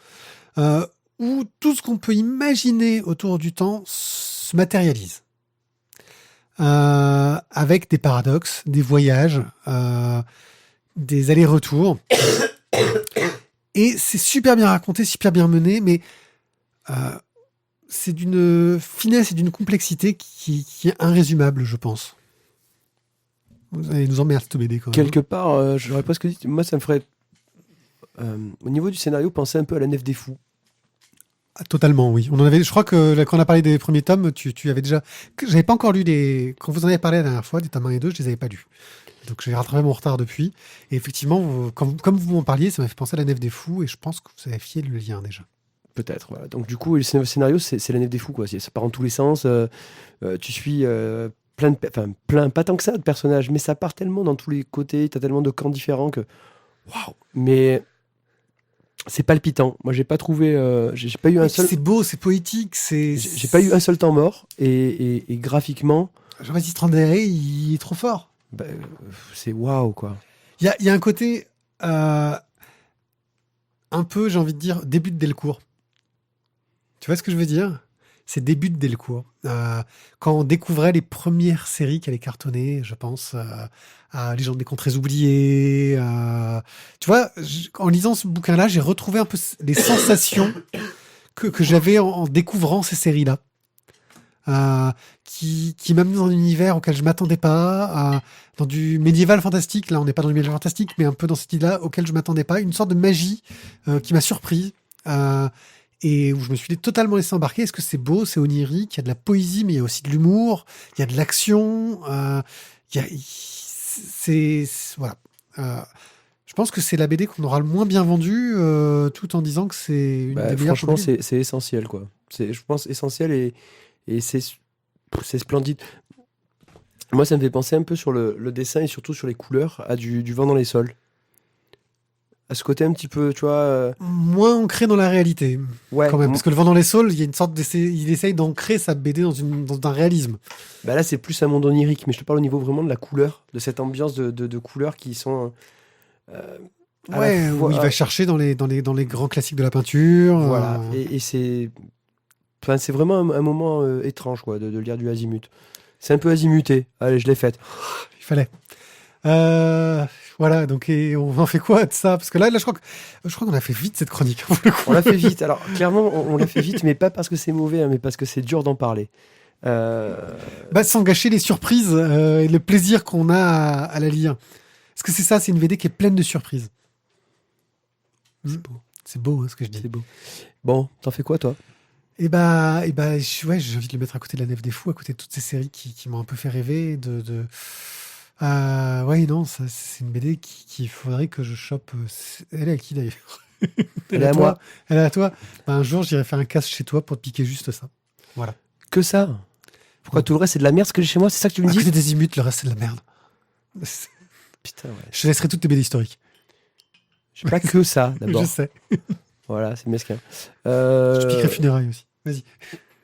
où tout ce qu'on peut imaginer autour du temps se matérialise. Avec des paradoxes, des voyages, des allers-retours. Et c'est super bien raconté, super bien mené, mais c'est d'une finesse et d'une complexité qui est irrésumable, je pense. Vous allez nous emmerder cette BD, quand même. Quelque part, j'aurais presque dit, moi, ça me ferait, au niveau du scénario, penser un peu à la Nef des Fous. Ah, totalement, oui. On en avait, je crois que là, quand on a parlé des premiers tomes, tu avais déjà... J'avais pas encore lu quand vous en avez parlé la dernière fois, des tomes 1 et 2, je les avais pas lus. Donc j'ai rattrapé mon retard depuis. Et effectivement, comme vous m'en parliez, ça m'a fait penser à la Nef des Fous, et je pense que vous avez fié le lien déjà. Peut-être, voilà. Donc du coup, le scénario, c'est la Nef des Fous, quoi. Ça part en tous les sens. Tu suis pas tant que ça de personnages, mais ça part tellement dans tous les côtés. T'as tellement de camps différents que waouh. Mais c'est palpitant. Moi, j'ai pas trouvé, j'ai pas eu un seul. C'est beau, c'est poétique, J'ai pas eu un seul temps mort et graphiquement. Jean-Baptiste Andréae, il est trop fort. Bah, c'est waouh, quoi. Il y a un côté un peu, j'ai envie de dire, début de Delcourt. Tu vois ce que je veux dire? C'est début de Delcourt. Quand on découvrait les premières séries qui allaient cartonner, je pense à Légende des contrées oubliées. Tu vois, en lisant ce bouquin-là, j'ai retrouvé un peu les sensations que j'avais en découvrant ces séries-là. Qui m'amenaient dans un univers auquel je m'attendais pas, dans du médiéval fantastique. Là, on n'est pas dans du médiéval fantastique, mais un peu dans cette idée-là auquel je m'attendais pas. Une sorte de magie qui m'a surpris. Et où je me suis totalement laissé embarquer. Est-ce que c'est beau, c'est onirique, il y a de la poésie, mais il y a aussi de l'humour, il y a de l'action, voilà. Je pense que c'est la BD qu'on aura le moins bien vendue, tout en disant que c'est une des meilleures. Franchement, c'est essentiel, quoi. C'est, je pense, essentiel et c'est splendide. Moi, ça me fait penser un peu sur le dessin et surtout sur les couleurs à du vent dans les sols. À ce côté un petit peu, tu vois. Moins ancré dans la réalité, Ouais. quand même. Parce que le vent dans les saules, il y a une sorte il essaye d'ancrer sa BD dans un réalisme. Bah là, c'est plus un monde onirique, mais je te parle au niveau vraiment de la couleur, de cette ambiance de couleurs qui sont. À la Ouais, fois- où il va chercher dans les grands classiques de la peinture. Voilà. Et c'est. Enfin, c'est vraiment un moment étrange, quoi, de lire du Azimut. C'est un peu azimuté. Allez, je l'ai faite. Il fallait. Voilà, donc et on en fait quoi de ça? Parce que là, je crois qu'on a fait vite cette chronique. Pour le coup. On l'a fait vite. Alors, clairement, on l'a fait vite, mais pas parce que c'est mauvais, hein, mais parce que c'est dur d'en parler. Sans gâcher les surprises et le plaisir qu'on a à la lire. Parce que c'est ça, c'est une BD qui est pleine de surprises. C'est beau. C'est beau, hein, ce que je dis. C'est beau. Bon, t'en fais quoi, toi? Ouais, j'ai envie de le mettre à côté de La Nef des Fous, à côté de toutes ces séries qui m'ont un peu fait rêver. Ouais, non, c'est une BD qu'il faudrait que je chope. Elle est à qui d'ailleurs? Elle est à toi moi. Elle est à toi. Un jour, j'irai faire un casse chez toi pour te piquer juste ça. Voilà. Que ça? Pourquoi tout le reste c'est de la merde ce que j'ai chez moi? C'est ça que tu me À dis? côté des Immutes, le reste c'est de la merde. Putain, ouais. Je laisserai toutes tes BD historiques. J'ai pas que ça, d'abord. Je sais. Voilà, c'est mesquin. Je piquerai Funérailles aussi. Vas-y.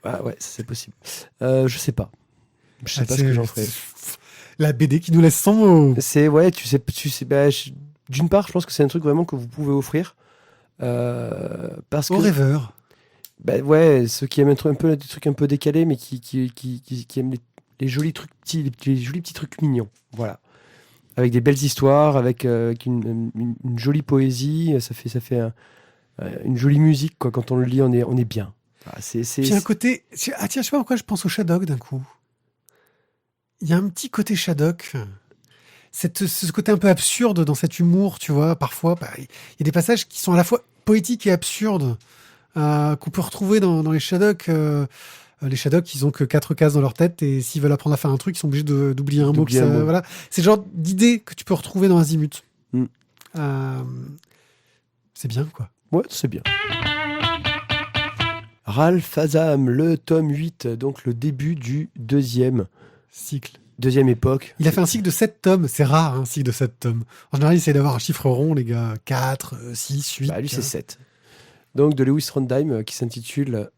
Ah ouais, ça, c'est possible. Je sais pas. Je sais pas ce que j'en ferai. La BD qui nous laisse sans mots. C'est, ouais, tu sais, d'une part, je pense que c'est un truc vraiment que vous pouvez offrir. Parce Aux que, rêveurs. bah ouais, ceux qui aiment un peu, des trucs un peu décalés, mais qui aiment les jolis trucs petits, les jolis petits trucs mignons. Voilà. Avec des belles histoires, avec une jolie poésie, ça fait une jolie musique, quoi. Quand on le lit, on est bien. Ah, Puis un côté. Ah tiens, je sais pas pourquoi je pense au Shadok d'un coup. Il y a un petit côté Shadok. Ce côté un peu absurde dans cet humour, tu vois. Parfois, il y a des passages qui sont à la fois poétiques et absurdes qu'on peut retrouver dans les Shadok. Les Shadok, ils ont que 4 cases dans leur tête et s'ils veulent apprendre à faire un truc, ils sont obligés d'oublier un mot. Voilà. C'est le genre d'idée que tu peux retrouver dans Azimut. C'est bien, quoi. Ouais, c'est bien. Ralph Azam, le tome 8, donc le début du deuxième cycle. Deuxième époque. Il a fait un cycle de 7 tomes. C'est rare, un cycle de 7 tomes. En général, il essaie d'avoir un chiffre rond, les gars. 4, 6, 8. Bah, lui, c'est 7. Donc, de Lewis Trondheim, qui s'intitule...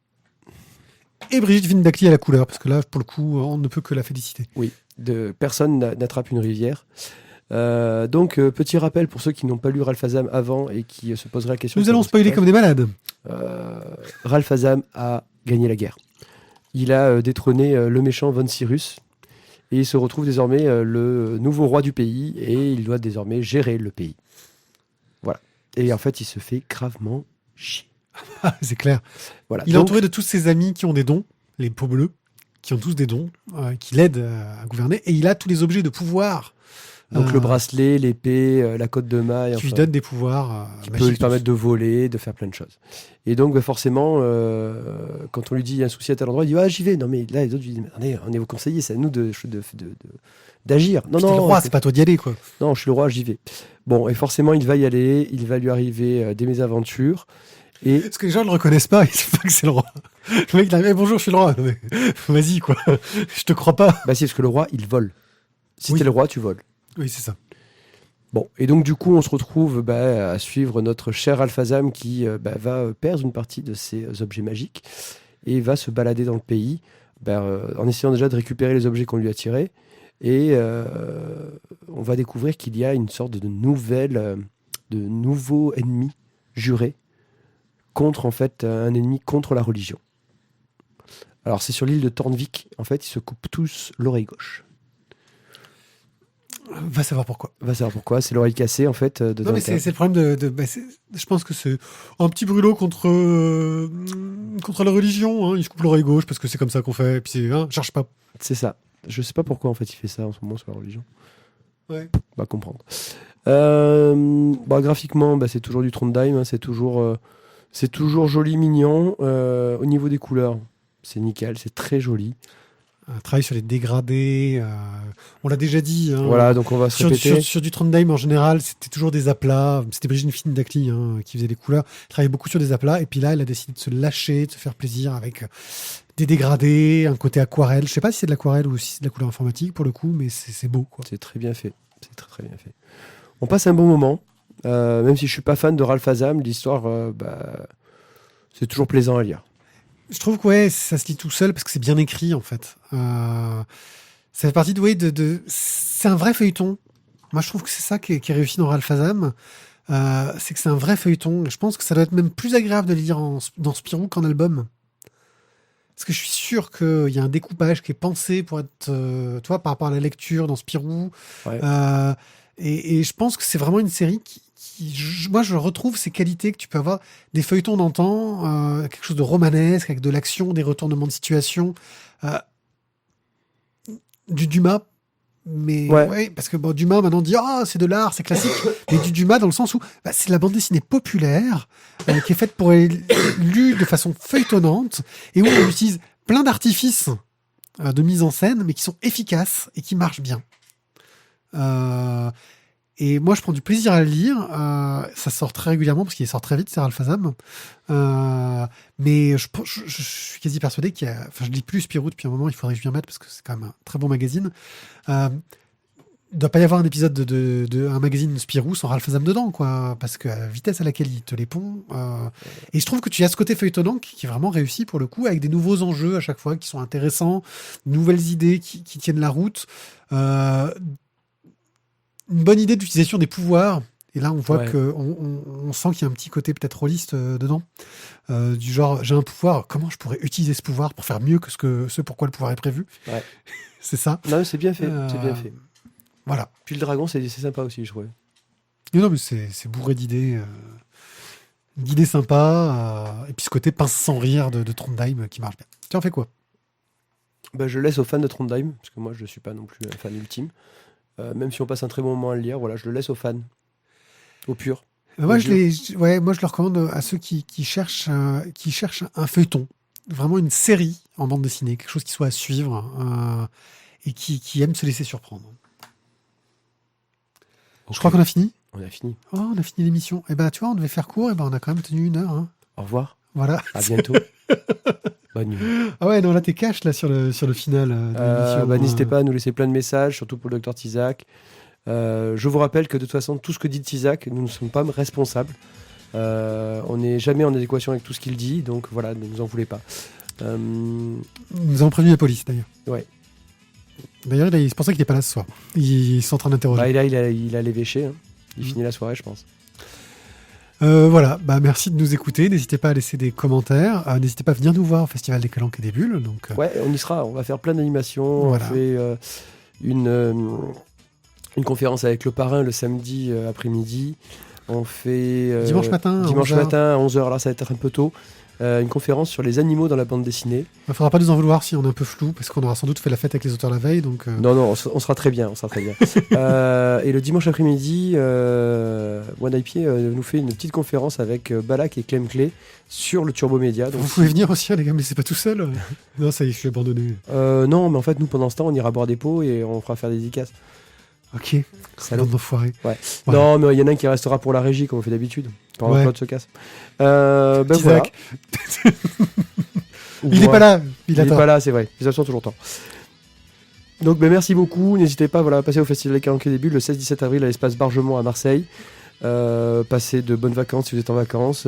Et Brigitte Vindacli à la couleur, parce que là, pour le coup, on ne peut que la féliciter. Oui, de Personne n'attrape une rivière. Donc, petit rappel pour ceux qui n'ont pas lu Ralph Azam avant et qui se poseraient la question... Nous allons spoiler comme des malades. Ralph Azam a gagné la guerre. Il a détrôné le méchant Von Cyrus et il se retrouve désormais le nouveau roi du pays et il doit désormais gérer le pays. Voilà. Et en fait, il se fait gravement chier. C'est clair. Voilà. Il est entouré de tous ses amis qui ont des dons, les peaux bleues, qui ont tous des dons, qui l'aident à gouverner, et il a tous les objets de pouvoir. Donc le bracelet, l'épée, la cote de maille. Qui lui donne des pouvoirs. Qui peut lui permettre de voler, de faire plein de choses. Et donc forcément, quand on lui dit il y a un souci à tel endroit, il dit ah j'y vais. Non mais là les autres lui disent mais on est vos conseillers, c'est à nous d'agir. Non, le roi, c'est pas toi d'y aller quoi. Non, je suis le roi, j'y vais. Bon, et forcément il va y aller, il va lui arriver des mésaventures. Et... Parce que les gens ne le reconnaissent pas, ils savent pas que c'est le roi. Le mec il arrive, bonjour, je suis le roi. Mais, vas-y quoi, je te crois pas. Bah si, parce que le roi il vole. Si t'es le roi, tu voles. Oui, c'est ça. Bon, et donc du coup, on se retrouve à suivre notre cher Ralph Azam qui va perdre une partie de ses objets magiques et va se balader dans le pays en essayant déjà de récupérer les objets qu'on lui a tirés. Et on va découvrir qu'il y a une sorte de nouveau ennemi juré contre, en fait, un ennemi contre la religion. Alors, c'est sur l'île de Tornvik. En fait, ils se coupent tous l'oreille gauche. Va savoir pourquoi. C'est l'oreille cassée, en fait. Non, mais c'est le problème je pense que c'est un petit brûlot contre la religion. Hein. Il se coupe l'oreille gauche parce que c'est comme ça qu'on fait. Et puis cherche pas. C'est ça. Je sais pas pourquoi, en fait, il fait ça en ce moment sur la religion. Ouais. On va comprendre. Graphiquement, c'est toujours du Trondheim. Hein, c'est toujours joli, mignon. Au niveau des couleurs, c'est nickel. C'est très joli. Un travail sur les dégradés. On l'a déjà dit. Hein, Voilà, donc on va se sur, répéter. sur du Trondheim en général, c'était toujours des aplats. C'était Brigitte Finn-Dacli qui faisait les couleurs. Elle travaillait beaucoup sur des aplats. Et puis là, elle a décidé de se lâcher, de se faire plaisir avec des dégradés, un côté aquarelle. Je sais pas si c'est de l'aquarelle ou si c'est de la couleur informatique pour le coup, mais c'est beau, quoi. C'est très bien fait. C'est très très bien fait. On passe un bon moment. Même si je suis pas fan de Ralph Azam, l'histoire, c'est toujours plaisant à lire. Je trouve que ouais, ça se lit tout seul parce que c'est bien écrit en fait. Ça fait partie de c'est un vrai feuilleton. Moi, je trouve que c'est ça qui est réussi dans Ralph Azam. C'est que c'est un vrai feuilleton. Et je pense que ça doit être même plus agréable de le lire dans Spirou qu'en album. Parce que je suis sûr qu'il y a un découpage qui est pensé pour être, tu vois, par rapport à la lecture dans Spirou. Ouais. Et je pense que c'est vraiment une série moi, je retrouve ces qualités que tu peux avoir des feuilletons d'antan, quelque chose de romanesque, avec de l'action, des retournements de situation, du Dumas. Mais ouais, parce que bon, Dumas maintenant dit c'est de l'art, c'est classique. Mais du Dumas dans le sens où c'est de la bande dessinée populaire qui est faite pour être lue de façon feuilletonnante et où on utilise plein d'artifices de mise en scène, mais qui sont efficaces et qui marchent bien. Et moi, je prends du plaisir à le lire. Ça sort très régulièrement parce qu'il sort très vite, c'est Ralph Azam. Mais je suis quasi persuadé qu'il y a... Enfin, je lis plus Spirou depuis un moment, il faudrait que je m'y remette parce que c'est quand même un très bon magazine. Il ne doit pas y avoir un épisode de un magazine Spirou sans Ralph Azam dedans, quoi. Parce que la vitesse à laquelle il te les pond... Et je trouve que tu as ce côté feuilletonnant qui est vraiment réussi pour le coup, avec des nouveaux enjeux à chaque fois qui sont intéressants, de nouvelles idées qui tiennent la route. Une bonne idée d'utilisation des pouvoirs. Et là, on voit on sent qu'il y a un petit côté peut-être rôliste dedans. Du genre, j'ai un pouvoir, comment je pourrais utiliser ce pouvoir pour faire mieux que ce pourquoi le pouvoir est prévu. Ouais. C'est ça. Non, c'est bien fait. C'est bien fait. Voilà. Puis le dragon, c'est sympa aussi, je trouve. Non, mais c'est bourré d'idées. D'idées sympas. Et puis ce côté pince sans rire de Trondheim qui marche bien. Tu en fais quoi? Je laisse aux fans de Trondheim, parce que moi, je ne suis pas non plus un fan ultime. Même si on passe un très bon moment à le lire, voilà, je le laisse aux fans. Au pur. Moi, je le recommande à ceux qui cherchent un feuilleton. Vraiment une série en bande dessinée. Quelque chose qui soit à suivre et qui aime se laisser surprendre. Okay. Je crois qu'on a fini. On a fini. Oh, on a fini l'émission. Et tu vois, on devait faire court, et on a quand même tenu 1 heure. Hein. Au revoir. Voilà. À bientôt. Bonne nuit. Ah ouais, non, là t'es cash là sur le final de l'émission. N'hésitez pas à nous laisser plein de messages, surtout pour le Dr Tizak. Je vous rappelle que de toute façon, tout ce que dit Tizak, nous ne sommes pas responsables. On n'est jamais en adéquation avec tout ce qu'il dit, donc voilà, ne nous en voulez pas. Nous avons prévenu la police d'ailleurs. Ouais. D'ailleurs, c'est pour ça qu'il n'est pas là ce soir. Ils sont en train d'interroger. Il a l'évéché. Hein. Il finit la soirée, je pense. Voilà, merci de nous écouter. N'hésitez pas à laisser des commentaires. N'hésitez pas à venir nous voir au Festival des Calanques et des Bulles. Donc, ouais, on y sera. On va faire plein d'animations. Voilà. On fait une conférence avec le parrain le samedi après-midi. On fait dimanche matin à 11h. Là, ça va être un peu tôt. Une conférence sur les animaux dans la bande dessinée. Il ne faudra pas nous en vouloir si on est un peu flou, parce qu'on aura sans doute fait la fête avec les auteurs la veille. Donc Non, on sera très bien. Et le dimanche après-midi, One IP nous fait une petite conférence avec Balak et Clem Clé sur le Turbo Média. Vous pouvez venir aussi, les gars, mais c'est pas tout seul. Non, ça y est, je suis abandonné. Non, mais en fait, nous, pendant ce temps, on ira boire des pots et on fera faire des dédicaces. Ok, salaud d'enfoiré. Ouais. Non, mais il y en a un qui restera pour la régie, comme on fait d'habitude. Pendant que l'autre se casse. Voilà. Il n'est pas là. Il n'est pas là, c'est vrai. Ils absent toujours temps. Donc, merci beaucoup. N'hésitez pas à passer au Festival des Calanques et des Bulles le 16-17 avril à l'espace Bargemont à Marseille. Passez de bonnes vacances si vous êtes en vacances.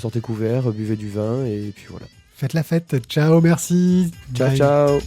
Sortez couverts, buvez du vin et puis voilà. Faites la fête. Ciao, merci. Ciao.